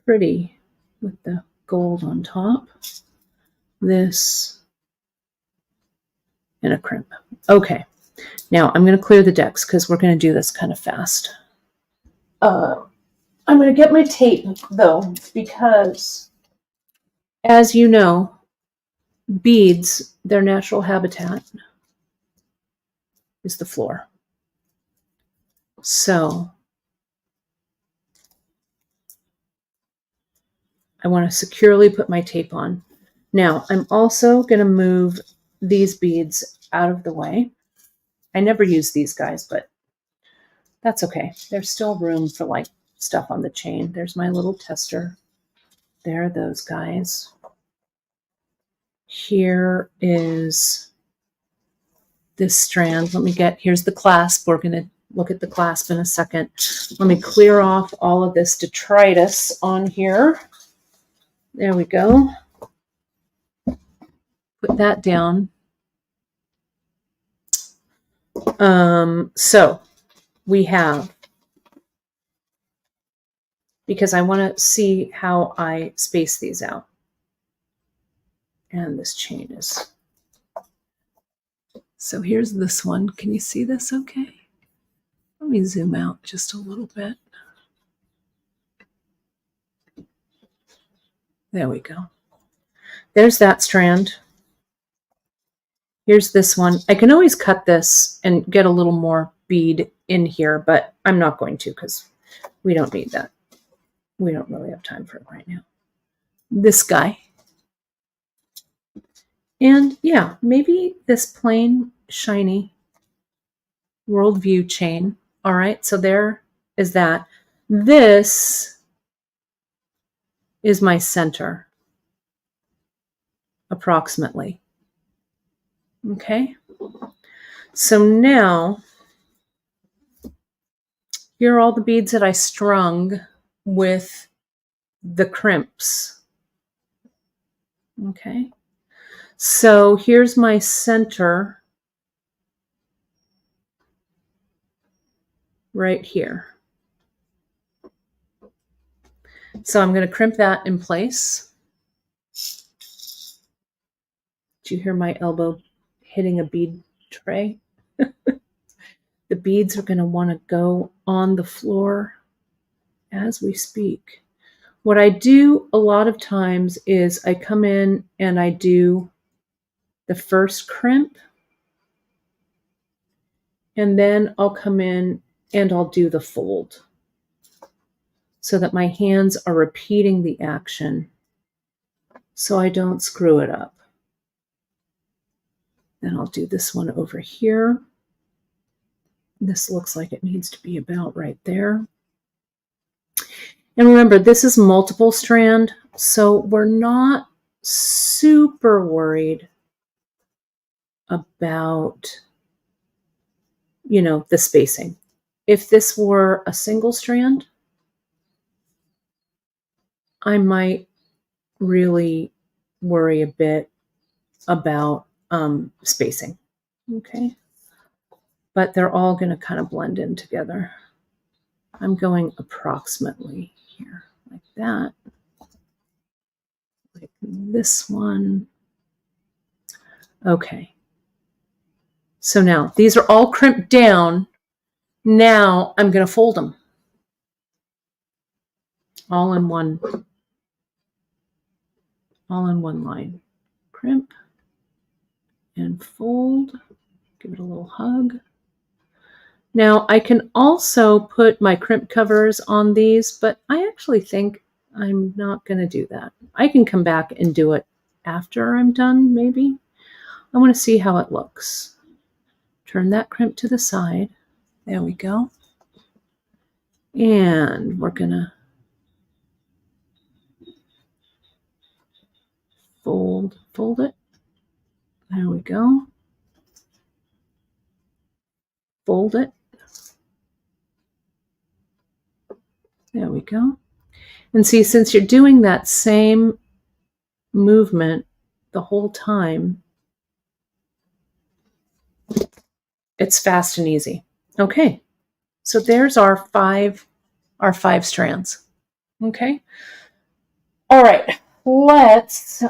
pretty with the gold on top, this, and a crimp. Okay, now I'm going to clear the decks because we're going to do this kind of fast. I'm going to get my tape though, because as you know, beads, their natural habitat is the floor. So I want to securely put my tape on. Now I'm also going to move these beads out of the way. I never use these guys, but that's okay. There's still room for like stuff on the chain. There's my little tester. There are those guys. Here is this strand. Here's the clasp. We're going to look at the clasp in a second. Let me clear off all of this detritus on here. There we go. Put that down. So we have, because I want to see how I space these out. And this chain is, so here's this one. Can you see this okay? Let me zoom out just a little bit. There we go. There's that strand. Here's this one. I can always cut this and get a little more bead in here, but I'm not going to because we don't need that. We don't really have time for it right now. This guy. And yeah, maybe this plain, shiny worldview chain. All right, so there is that. This is my center, approximately. Okay, so now here are all the beads that I strung with the crimps. Okay, so here's my center right here. So I'm going to crimp that in place. Do you hear my elbow hitting a bead tray? The beads are going to want to go on the floor as we speak. What I do a lot of times is I come in and I do the first crimp, and then I'll come in and I'll do the fold so that my hands are repeating the action so I don't screw it up. Then I'll do this one over here. This looks like it needs to be about right there. And remember, this is multiple strand, so we're not super worried about, the spacing. If this were a single strand, I might really worry a bit about spacing. Okay. But they're all going to kind of blend in together. I'm going approximately here, like that. Like this one. Okay. So now these are all crimped down. Now I'm going to fold them. All in one line. Crimp and fold. Give it a little hug. Now I can also put my crimp covers on these, but I actually think I'm not going to do that. I can come back and do it after I'm done, maybe. I want to see how it looks. Turn that crimp to the side. There we go. And we're going to fold it. There we go. Fold it. There we go. And see, since you're doing that same movement the whole time, it's fast and easy. Okay, so there's our five strands. Okay. All right, let's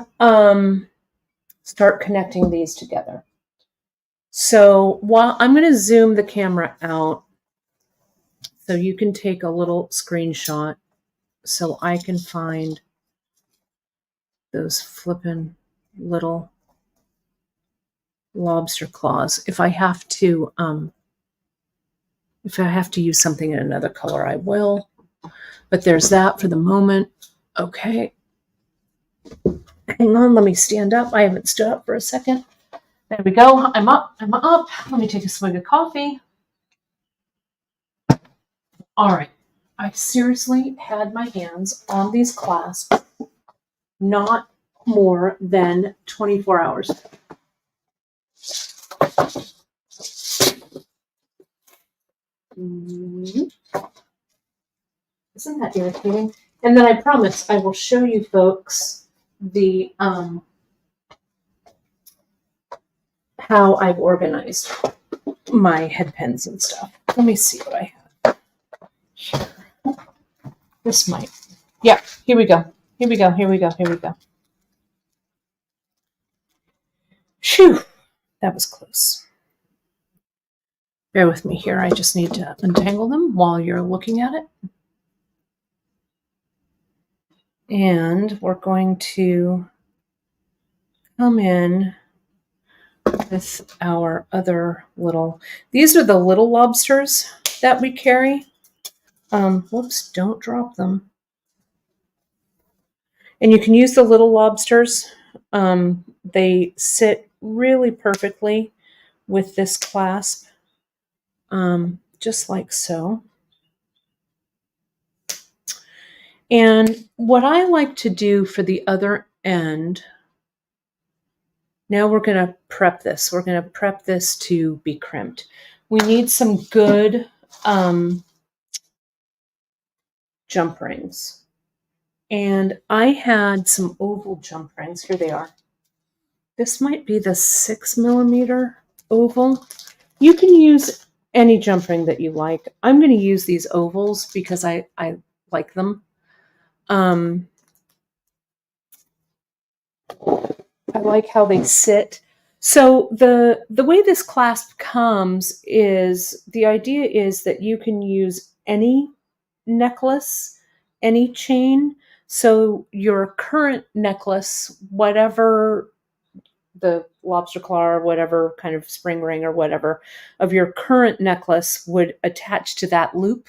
start connecting these together. So while I'm going to zoom the camera out so you can take a little screenshot so I can find those flippin' little lobster claws. If I have to use something in another color, I will. But there's that for the moment. Okay. Hang on, let me stand up. I haven't stood up for a second. There we go. I'm up. Let me take a swig of coffee. All right. I seriously had my hands on these clasps not more than 24 hours. Isn't that irritating? And then I promise I will show you folks the how I've organized my head pins and stuff. Let me see what I have. Here. This might. Yeah, here we go. Here we go. Phew, that was close. Bear with me here. I just need to untangle them while you're looking at it. And we're going to come in with our other little, these are the little lobsters that we carry. Whoops, don't drop them. And you can use the little lobsters. They sit really perfectly with this clasp, just like so. And what I like to do for the other end, now we're going to prep this. We're going to prep this to be crimped. We need some good jump rings. And I had some oval jump rings. Here they are. This might be the 6mm oval. You can use any jump ring that you like. I'm going to use these ovals because I like them. I like how they sit. So the way this clasp comes is, the idea is that you can use any necklace, any chain. So your current necklace, whatever the lobster claw or whatever kind of spring ring or whatever of your current necklace would attach to that loop.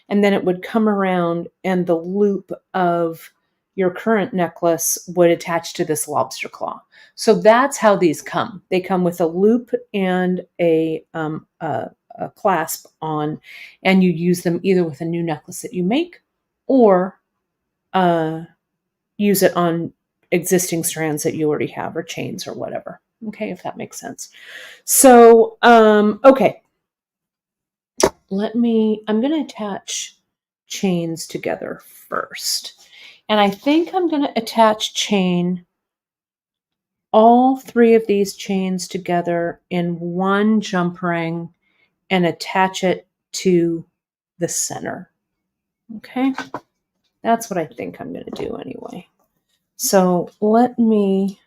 And then it would come around and the loop of your current necklace would attach to this lobster claw. So that's how these come. They come with a loop and a clasp on, and you use them either with a new necklace that you make or use it on existing strands that you already have or chains or whatever. Okay, if that makes sense. So, okay. I'm going to attach chains together first. And I think I'm going to chain all 3 of these chains together in one jump ring and attach it to the center. Okay, that's what I think I'm going to do anyway. So let me,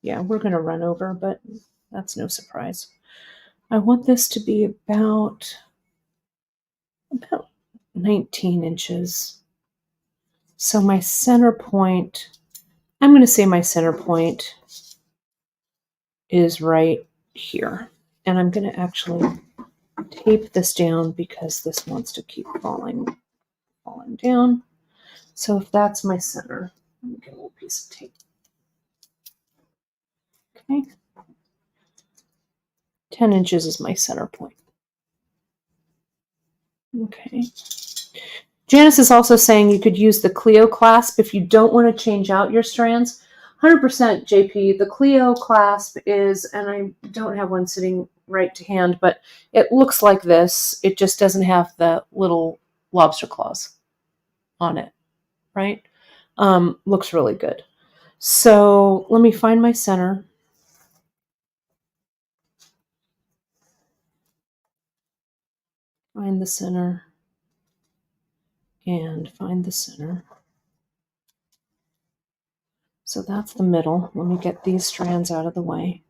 yeah, we're going to run over, but that's no surprise. I want this to be about 19 inches. So my center point, I'm going to say my center point is right here. And I'm going to actually tape this down because this wants to keep falling down. So if that's my center, let me get a little piece of tape. Okay. 10 inches is my center point. Okay. Janice is also saying you could use the Clio clasp if you don't want to change out your strands. 100% JP, the Clio clasp is, and I don't have one sitting right to hand, but it looks like this. It just doesn't have the little lobster claws on it, right? Looks really good. So let me find my center. Find the center. And find the center. So that's the middle. Let me get these strands out of the way.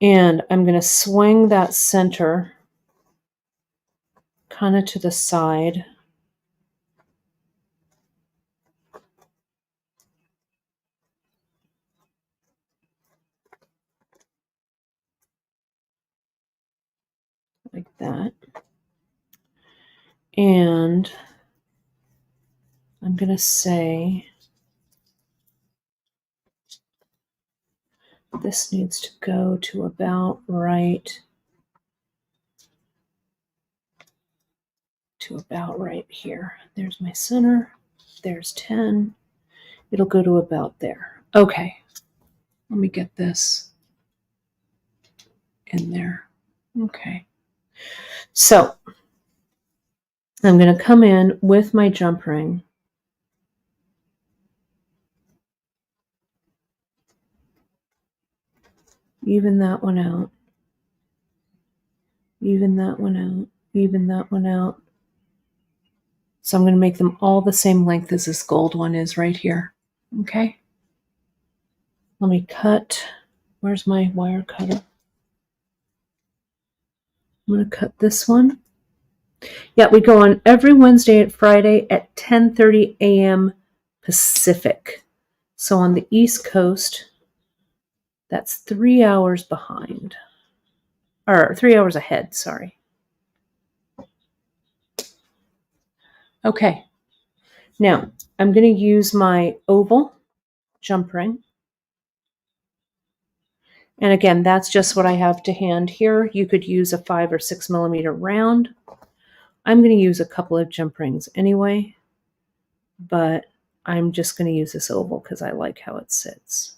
And I'm going to swing that center kind of to the side. like that. And I'm going to say this needs to go to about right here. There's my center. There's 10. It'll go to about there. Okay. Let me get this in there. Okay. So I'm going to come in with my jump ring. Even that one out. Even that one out. Even that one out. So I'm going to make them all the same length as this gold one is right here. Okay. Let me cut. Where's my wire cutter? I'm going to cut this one. Yeah, we go on every Wednesday and Friday at 10:30 a.m. Pacific. So on the East Coast, that's 3 hours behind. Or 3 hours ahead, sorry. Okay. Now, I'm going to use my oval jump ring. And again, that's just what I have to hand here. You could use a 5 or 6 millimeter round. I'm going to use a couple of jump rings anyway, but I'm just going to use this oval because I like how it sits.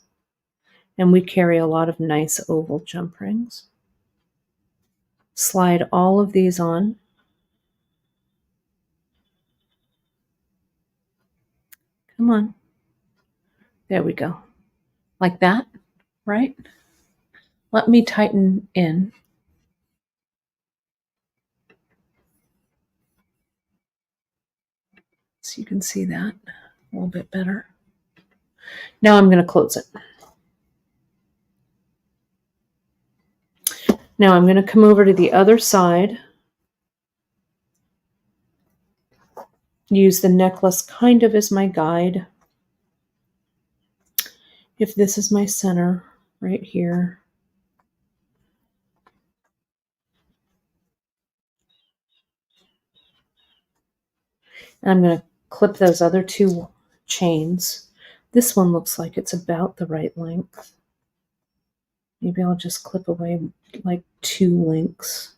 And we carry a lot of nice oval jump rings. Slide all of these on. Come on. There we go. Like that, right? Let me tighten in. So you can see that a little bit better. Now I'm going to close it. Now I'm going to come over to the other side. Use the necklace kind of as my guide. If this is my center right here. And I'm going to clip those other 2 chains. This one looks like it's about the right length. Maybe I'll just clip away like 2 links.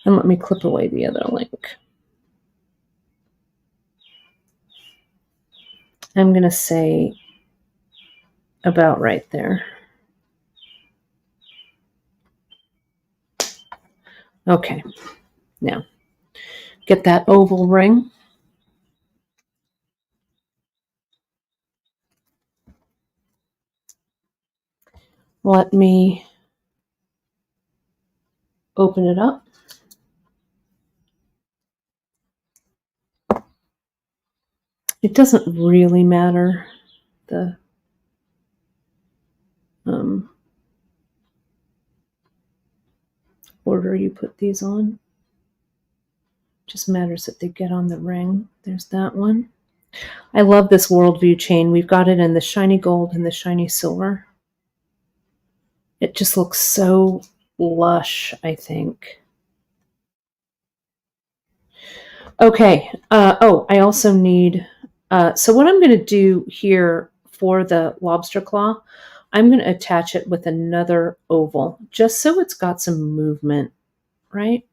And let me clip away the other link. I'm going to say about right there. Okay, now get that oval ring. Let me open it up. It doesn't really matter the order you put these on. Just matters that they get on the ring. There's that one. I love this Worldview chain. We've got it in the shiny gold and the shiny silver. It just looks so lush, I think. Okay. I also need... so what I'm going to do here for the lobster claw, I'm going to attach it with another oval, just so it's got some movement, right?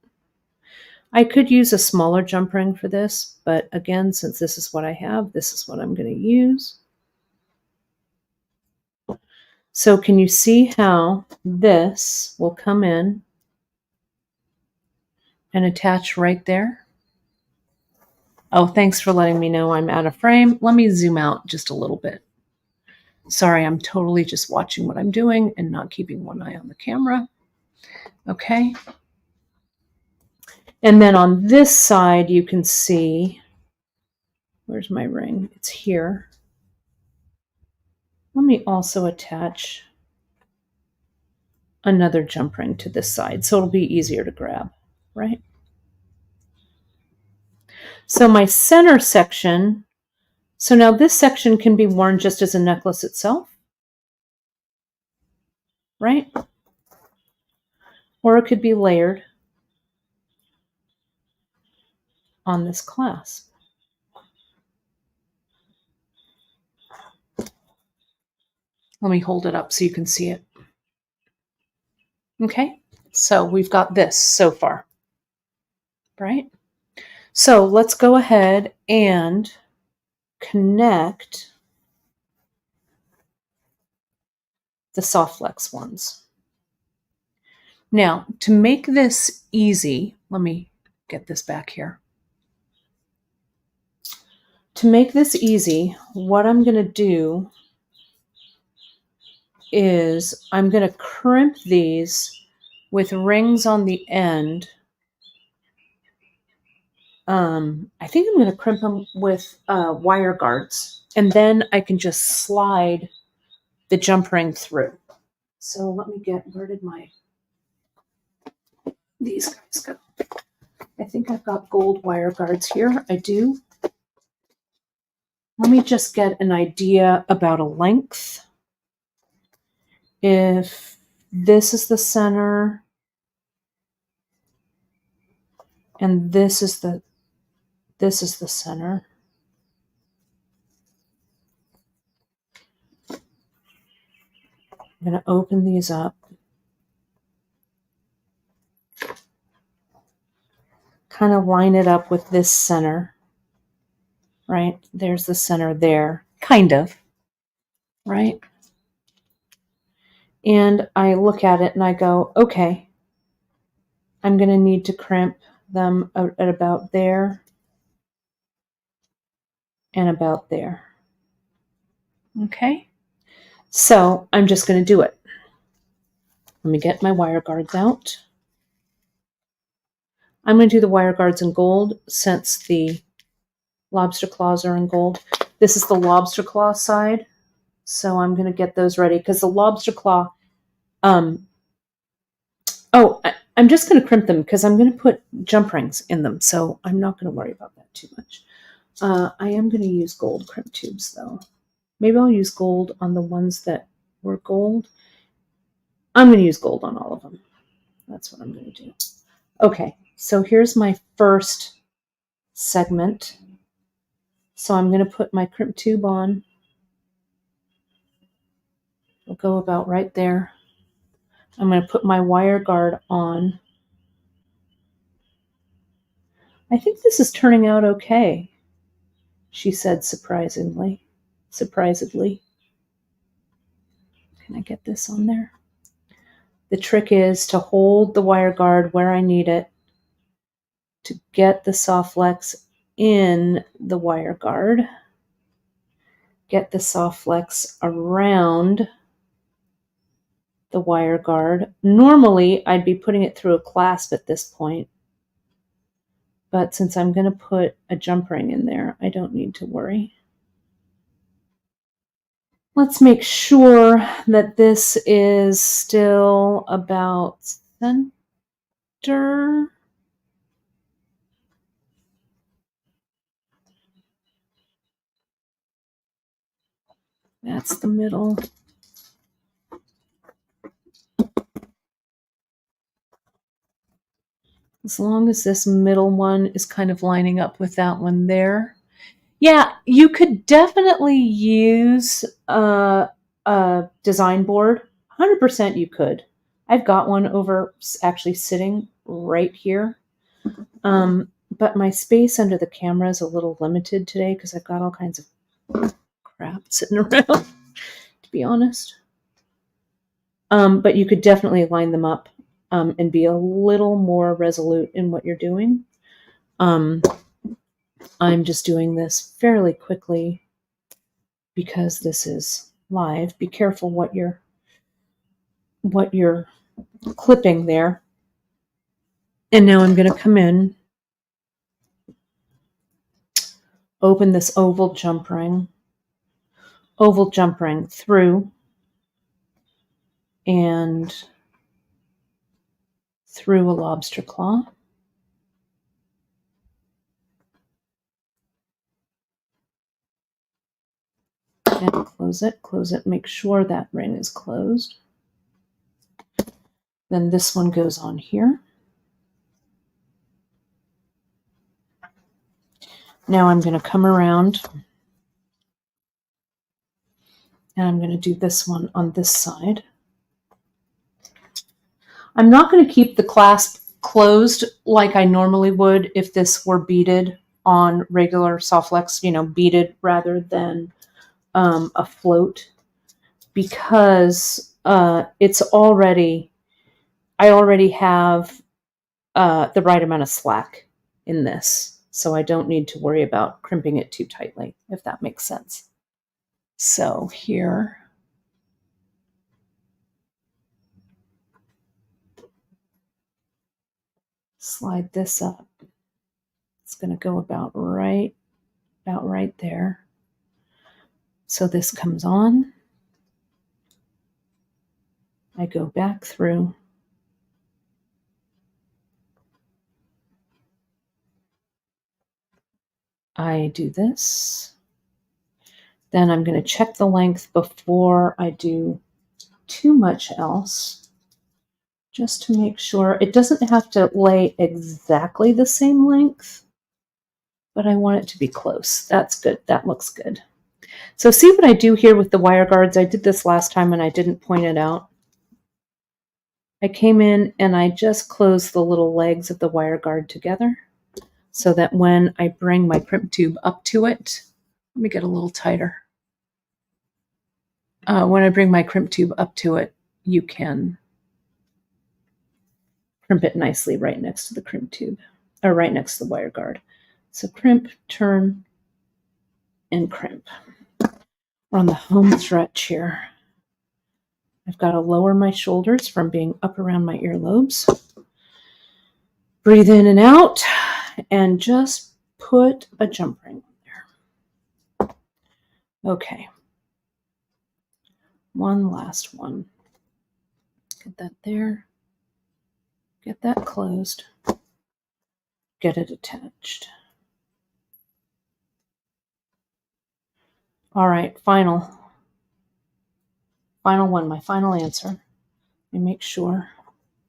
I could use a smaller jump ring for this, but again, since this is what I have, this is what I'm going to use. So can you see how this will come in and attach right there? Oh, thanks for letting me know I'm out of frame. Let me zoom out just a little bit. Sorry, I'm totally just watching what I'm doing and not keeping one eye on the camera. Okay. And then on this side, you can see, where's my ring? It's here. Let me also attach another jump ring to this side, so it'll be easier to grab, right? So my center section So now this section can be worn just as a necklace itself, right? Or it could be layered on this clasp. Let me hold it up so you can see it. Okay, so we've got this so far, right? So let's go ahead and connect the soft flex ones. Now, to make this easy, let me get this back here. To make this easy, what I'm going to do is I'm going to crimp these with rings on the end. I think I'm going to crimp them with wire guards, and then I can just slide the jump ring through. So let me get, where did these guys go? I think I've got gold wire guards here. I do. Let me just get an idea about a length. If this is the center and this is the center. I'm going to open these up. Kind of line it up with this center. Right? There's the center there. Kind of. Right? And I look at it and I go, okay, I'm going to need to crimp them at about there and about there. Okay? So I'm just going to do it. Let me get my wire guards out. I'm going to do the wire guards in gold since the lobster claws are in gold. This is the lobster claw side. So I'm going to get those ready because the lobster claw, I'm just going to crimp them because I'm going to put jump rings in them. So I'm not going to worry about that too much. I am going to use gold crimp tubes though. Maybe I'll use gold on the ones that were gold. I'm going to use gold on all of them. That's what I'm going to do. Okay, so here's my first segment. So I'm going to put my crimp tube on. It'll go about right there. I'm going to put my wire guard on. I think this is turning out okay, she said surprisedly. Can I get this on there? The trick is to hold the wire guard where I need it to get the soft flex in the wire guard. Get the soft flex around the wire guard. Normally, I'd be putting it through a clasp at this point. But since I'm going to put a jump ring in there, I don't need to worry. Let's make sure that this is still about center. That's the middle. As long as this middle one is kind of lining up with that one there. Yeah, you could definitely use a design board. 100% you could. I've got one over actually sitting right here. But my space under the camera is a little limited today because I've got all kinds of crap sitting around, to be honest. But you could definitely line them up and be a little more resolute in what you're doing. I'm just doing this fairly quickly because this is live. Be careful what you're clipping there. And now I'm going to come in, open this oval jump ring through and through a lobster claw. and close it, make sure that ring is closed. Then this one goes on here. Now I'm going to come around and I'm going to do this one on this side. I'm not going to keep the clasp closed like I normally would if this were beaded on regular soft flex, beaded rather than a float, because I already have the right amount of slack in this, so I don't need to worry about crimping it too tightly, if that makes sense. So here, slide this up. It's going to go about right there. So this comes on. I go back through. I do this. Then I'm going to check the length before I do too much else, just to make sure. It doesn't have to lay exactly the same length, but I want it to be close. That's good. That looks good. So see what I do here with the wire guards? I did this last time and I didn't point it out. I came in and I just closed the little legs of the wire guard together so that when I bring my crimp tube up to it, let me get a little tighter. When I bring my crimp tube up to it, you can crimp it nicely right next to the crimp tube, or right next to the wire guard. So crimp, turn, and crimp. We're on the home stretch here. I've got to lower my shoulders from being up around my earlobes. Breathe in and out, and just put a jump ring on there. Okay. One last one. Get that there. Get that closed. Get it attached. All right, final one, my final answer. Let me make sure.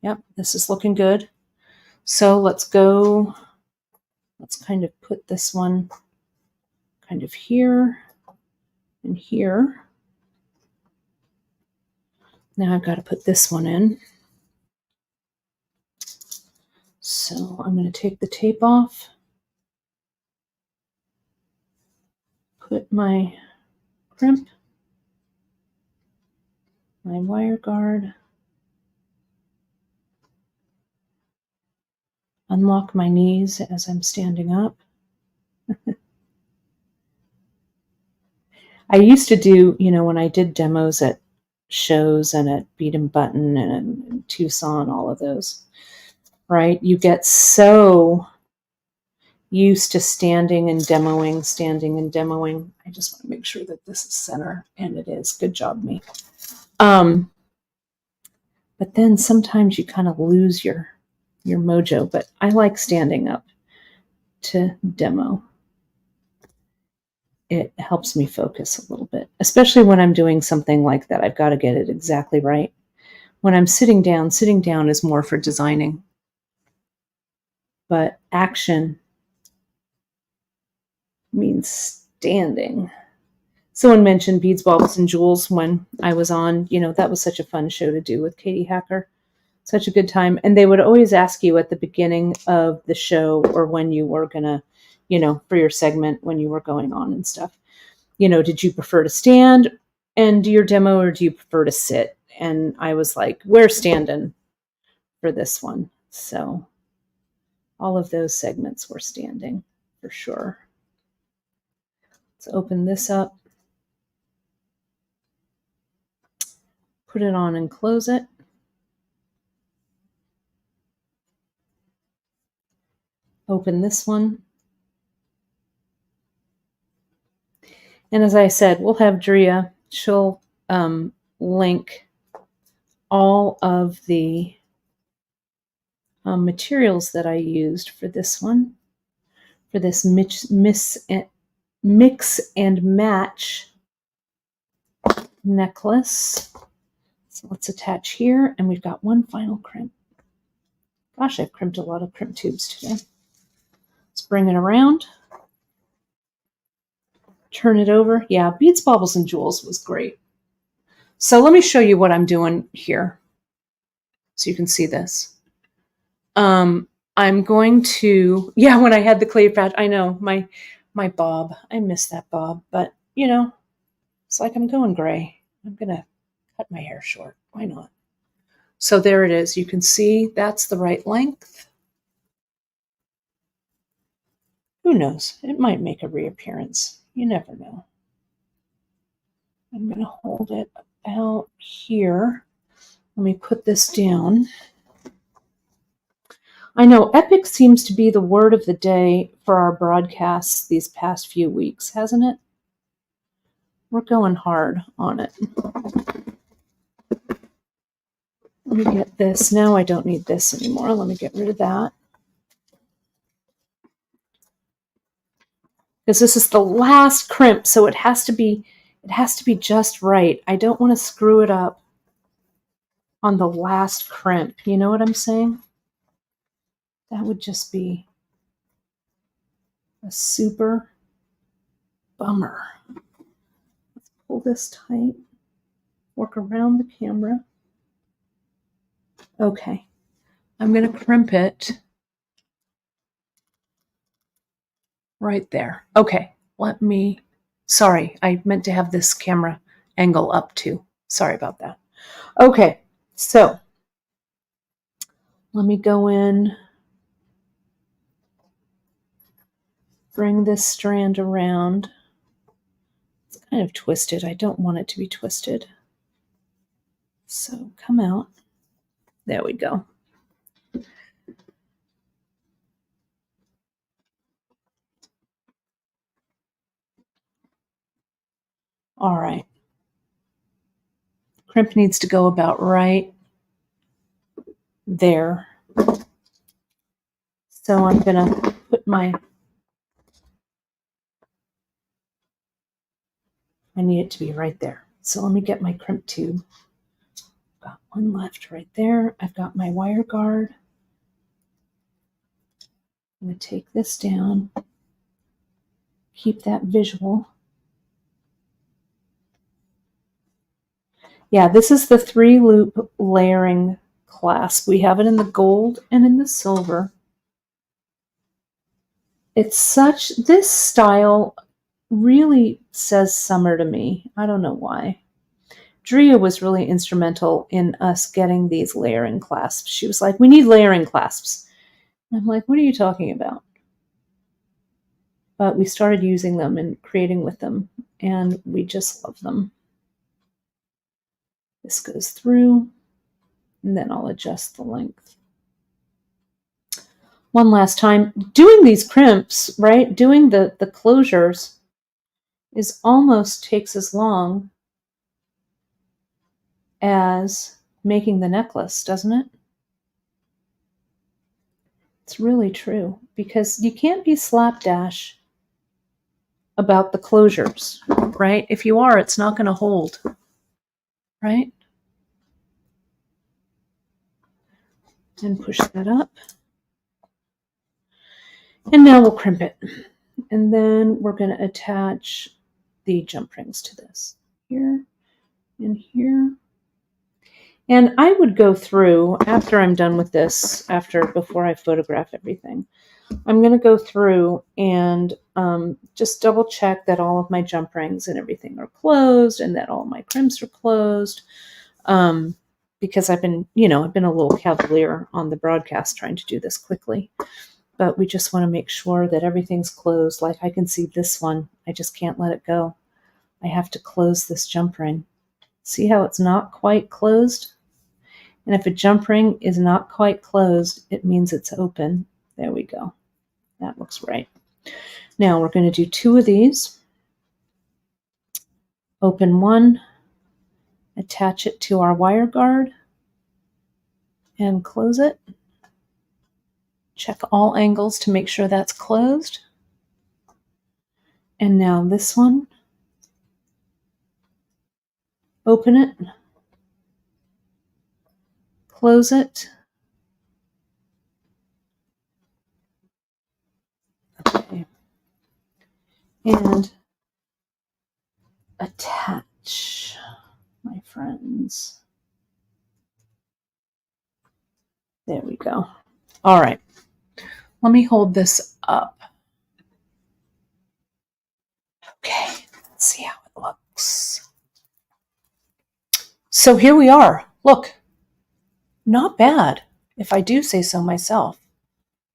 Yep, this is looking good. So let's go. Let's kind of put this one kind of here and here. Now I've got to put this one in. So I'm going to take the tape off, put my crimp, my wire guard, unlock my knees as I'm standing up. I used to do, when I did demos at shows and at Bead and Button and Tucson, all of those, right? You get so used to standing and demoing. I just want to make sure that this is center, and it is. Good job, me. But then sometimes you kind of lose your mojo, but I like standing up to demo. It helps me focus a little bit, especially when I'm doing something like that. I've got to get it exactly right. When I'm sitting down is more for designing. But action means standing. Someone mentioned Beads, Baubles, and Jewels when I was on. That was such a fun show to do with Katie Hacker. Such a good time. And they would always ask you at the beginning of the show, or when you were going to, for your segment, when you were going on and stuff, did you prefer to stand and do your demo, or do you prefer to sit? And I was like, we're standing for this one. So all of those segments were standing for sure. Let's open this up, put it on and close it. Open this one. And as I said, we'll have Drea. She'll link all of the materials that I used for this one, for this mix and match necklace. So let's attach here, and we've got one final crimp. Gosh, I've crimped a lot of crimp tubes today. Let's bring it around. Turn it over. Yeah, Beads, Baubles, and Jewels was great. So let me show you what I'm doing here so you can see this. I'm going to, yeah, when I had the clay patch, I know, my bob. I miss that bob, but, you know, it's like I'm going gray. I'm going to cut my hair short. Why not? So there it is. You can see that's the right length. Who knows? It might make a reappearance. You never know. I'm going to hold it about here. Let me put this down. I know epic seems to be the word of the day for our broadcasts these past few weeks, hasn't it? We're going hard on it. Let me get this. Now I don't need this anymore. Let me get rid of that. Because this is the last crimp, so it has to be just right. I don't want to screw it up on the last crimp. You know what I'm saying? That would just be a super bummer. Let's pull this tight. Work around the camera. Okay. I'm going to crimp it right there. Okay. Sorry, I meant to have this camera angle up too. Sorry about that. Okay. So let me go in, bring this strand around. It's kind of twisted. I don't want it to be twisted. So come out. There we go. All right. Crimp needs to go about right there. So I'm going to put I need it to be right there. So let me get my crimp tube. Got one left right there. I've got my wire guard. I'm going to take this down. Keep that visual. Yeah, this is the 3-loop layering clasp. We have it in the gold and in the silver. This style really says summer to me. I don't know why. Drea was really instrumental in us getting these layering clasps. She was like, we need layering clasps. And I'm like, what are you talking about? But we started using them and creating with them, and we just love them. This goes through, and then I'll adjust the length. One last time, doing these crimps, right? Doing the closures is almost takes as long as making the necklace, doesn't it? It's really true, because you can't be slapdash about the closures, right? If you are, it's not going to hold, right? And push that up. And now we'll crimp it. And then we're going to attach the jump rings to this. Here and here. And I would go through, after I'm done with this, before I photograph everything, I'm going to go through and just double check that all of my jump rings and everything are closed and that all my crimps are closed. Because I've been a little cavalier on the broadcast trying to do this quickly. But we just want to make sure that everything's closed. Like I can see this one. I just can't let it go. I have to close this jump ring. See how it's not quite closed? And if a jump ring is not quite closed, it means it's open. There we go. That looks right. Now we're going to do 2 of these. Open one, attach it to our wire guard, and close it. Check all angles to make sure that's closed. And now this one. Open it, close it. Okay. And attach, my friends. There we go. All right. Let me hold this up. Okay, let's see how it looks. So here we are. Look, not bad, if I do say so myself.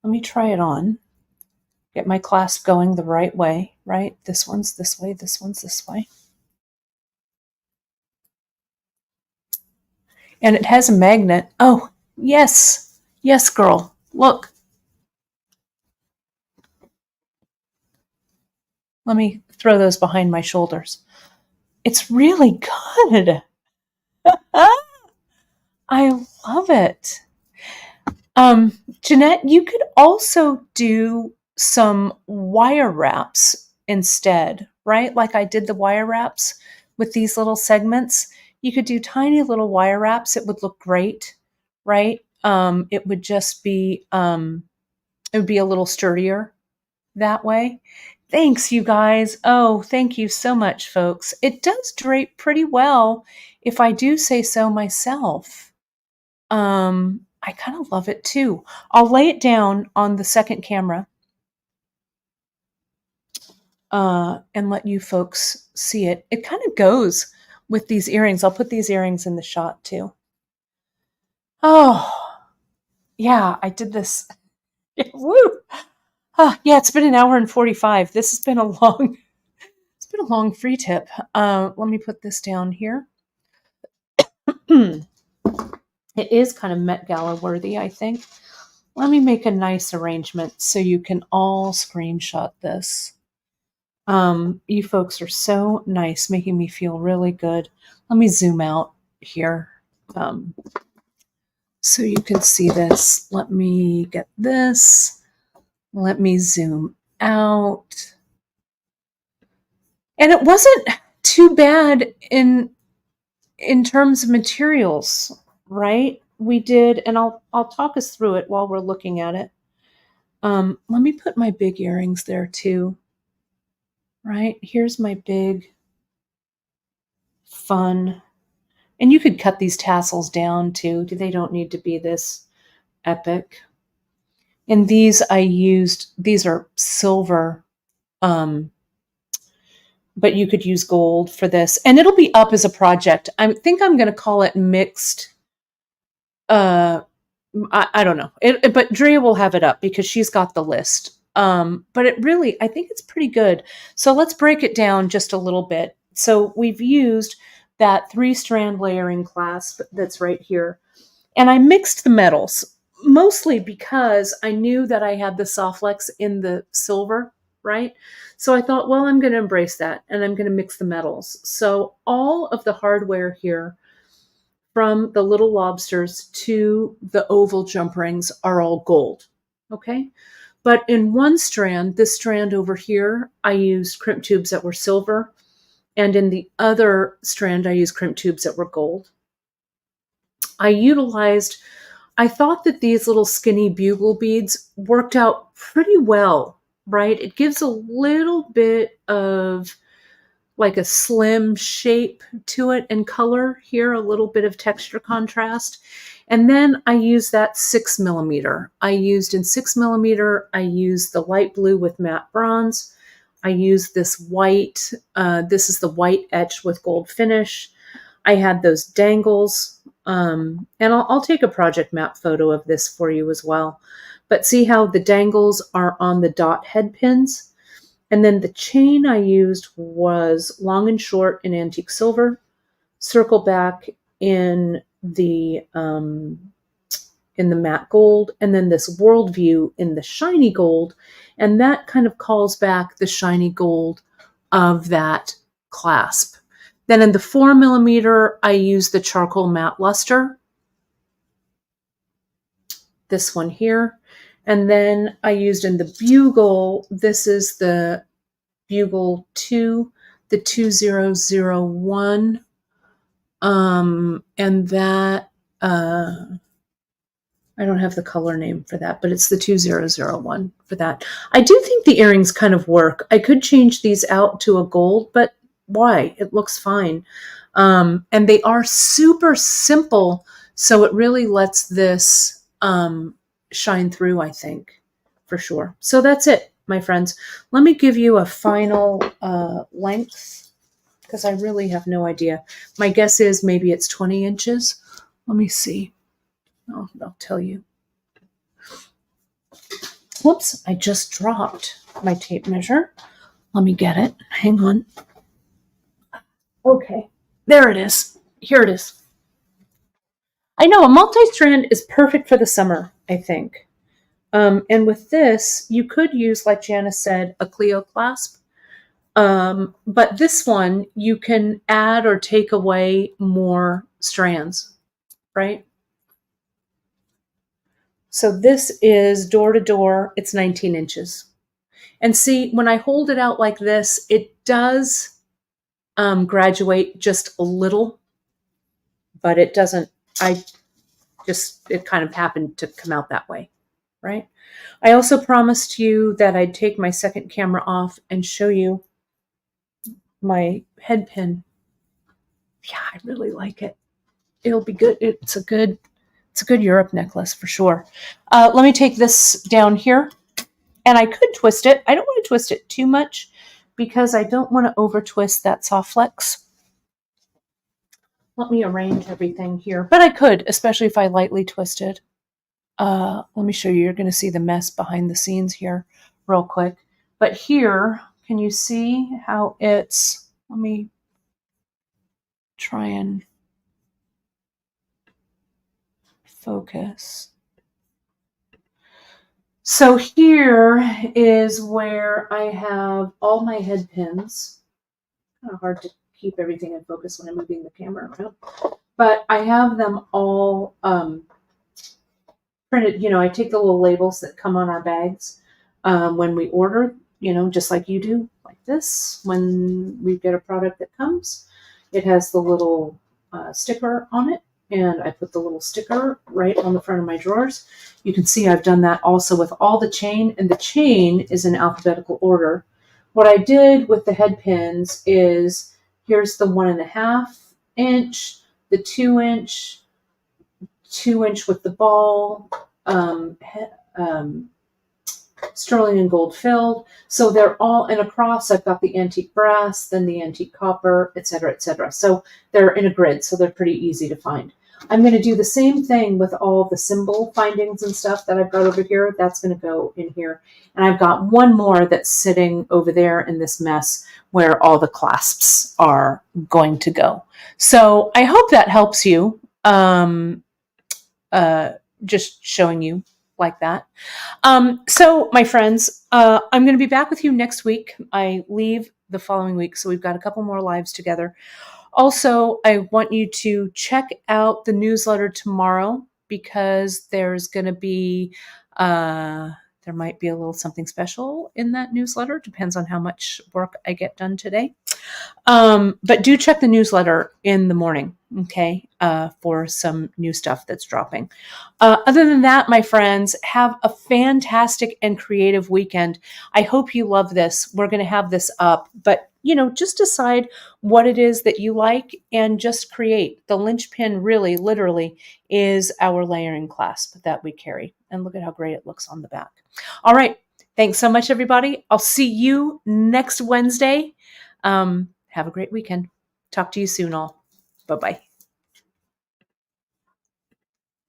Let me try it on. Get my clasp going the right way, right? This one's this way, this one's this way. And it has a magnet. Oh, yes. Yes, girl. Look. Let me throw those behind my shoulders. It's really good. I love it. Jeanette, you could also do some wire wraps instead, right? Like I did the wire wraps with these little segments. You could do tiny little wire wraps. It would look great, right? It would just be, it would be a little sturdier that way. Thanks, you guys. Oh, thank you so much, folks. It does drape pretty well, if I do say so myself. I kind of love it too. I'll lay it down on the second camera and let you folks see it. It kind of goes with these earrings. I'll put these earrings in the shot too. Oh, yeah, I did this. Woo! Yeah, it's been an hour and 45. This has been a long, it's been a long free tip. Let me put this down here. It is kind of Met Gala worthy, I think. Let me make a nice arrangement so you can all screenshot this. You folks are so nice, making me feel really good. Let me zoom out here so you can see this. Let me get this. Let me zoom out. And it wasn't too bad in terms of materials, right? We did, and I'll talk us through it while we're looking at it. Let me put my big earrings there too. Right? Here's my big, fun, and you could cut these tassels down too. They don't need to be this epic. And these I used, these are silver, but you could use gold for this. And it'll be up as a project. I think I'm going to call it mixed. I don't know. But Drea will have it up because she's got the list. But it really, I think it's pretty good. So let's break it down just a little bit. So we've used that 3-strand layering clasp that's right here. And I mixed the metals, mostly because I knew that I had the Softflex in the silver, right? So I thought, well, I'm going to embrace that, and I'm going to mix the metals. So all of the hardware here, from the little lobsters to the oval jump rings, are all gold, okay? But in one strand, this strand over here, I used crimp tubes that were silver. And in the other strand, I used crimp tubes that were gold. I thought that these little skinny bugle beads worked out pretty well, right? It gives a little bit of like a slim shape to it and color here, a little bit of texture contrast. And then I used that 6mm. I used in 6mm, I used the light blue with matte bronze. I used this white, this is the white etched with gold finish. I had those dangles, and I'll take a project map photo of this for you as well. But see how the dangles are on the dot head pins? And then the chain I used was long and short in antique silver, circle back in the matte gold, and then this worldview in the shiny gold. And that kind of calls back the shiny gold of that clasp. Then in the 4mm, I used the charcoal matte luster, this one here. And then I used in the bugle, this is the bugle 2, the 2001 And that, I don't have the color name for that, but it's the 2001 for that. I do think the earrings kind of work. I could change these out to a gold, but why? It looks fine. And they are super simple, so it really lets this shine through, I think, for sure. So that's it, my friends. Let me give you a final length, because I really have no idea. My guess is maybe it's 20 inches. Let me see. I'll tell you. Whoops, I just dropped my tape measure. Let me get it. Hang on. Okay, there it is. Here it is. I know a multi-strand is perfect for the summer, I think. And with this, you could use, like Janice said, a Clio clasp. But this one, you can add or take away more strands, right? So this is door to door. It's 19 inches. And see, when I hold it out like this, it does graduate just a little, but it doesn't, it kind of happened to come out that way, right? I also promised you that I'd take my second camera off and show you my head pin. Yeah, I really like it. It'll be good. It's a good Europe necklace for sure. Let me take this down here, and I could twist it. I don't want to twist it too much because I don't want to over twist that soft flex. Let me arrange everything here, but I could, especially if I lightly twisted. Let me show you. You're going to see the mess behind the scenes here real quick. But here, can you see how it's, let me try and focus. So here is where I have all my head pins. Kind of hard to keep everything in focus when I'm moving the camera around. But I have them all printed. You know, I take the little labels that come on our bags when we order, you know, just like you do, like this. When we get a product that comes, it has the little sticker on it. And I put the little sticker right on the front of my drawers. You can see I've done that also with all the chain, and the chain is in alphabetical order. What I did with the head pins is, here's the 1.5 inch, the 2 inch, 2 inch with the ball, sterling and gold filled. So they're all in a cross. I've got the antique brass, then the antique copper, etc., etc. So they're in a grid, so they're pretty easy to find. I'm going to do the same thing with all the symbol findings and stuff that I've got over here. That's going to go in here. And I've got one more that's sitting over there in this mess where all the clasps are going to go. So I hope that helps you. Just showing you like that. So my friends, I'm going to be back with you next week. I leave the following week, so we've got a couple more lives together. Also, I want you to check out the newsletter tomorrow, because there's going to be, there might be a little something special in that newsletter. Depends on how much work I get done today. But do check the newsletter in the morning, okay, for some new stuff that's dropping. Other than that, my friends, have a fantastic and creative weekend. I hope you love this. We're going to have this up, but you know, just decide what it is that you like and just create. The linchpin really, literally, is our layering clasp that we carry. And look at how great it looks on the back. All right. Thanks so much, everybody. I'll see you next Wednesday. Have a great weekend. Talk to you soon, all. Bye-bye.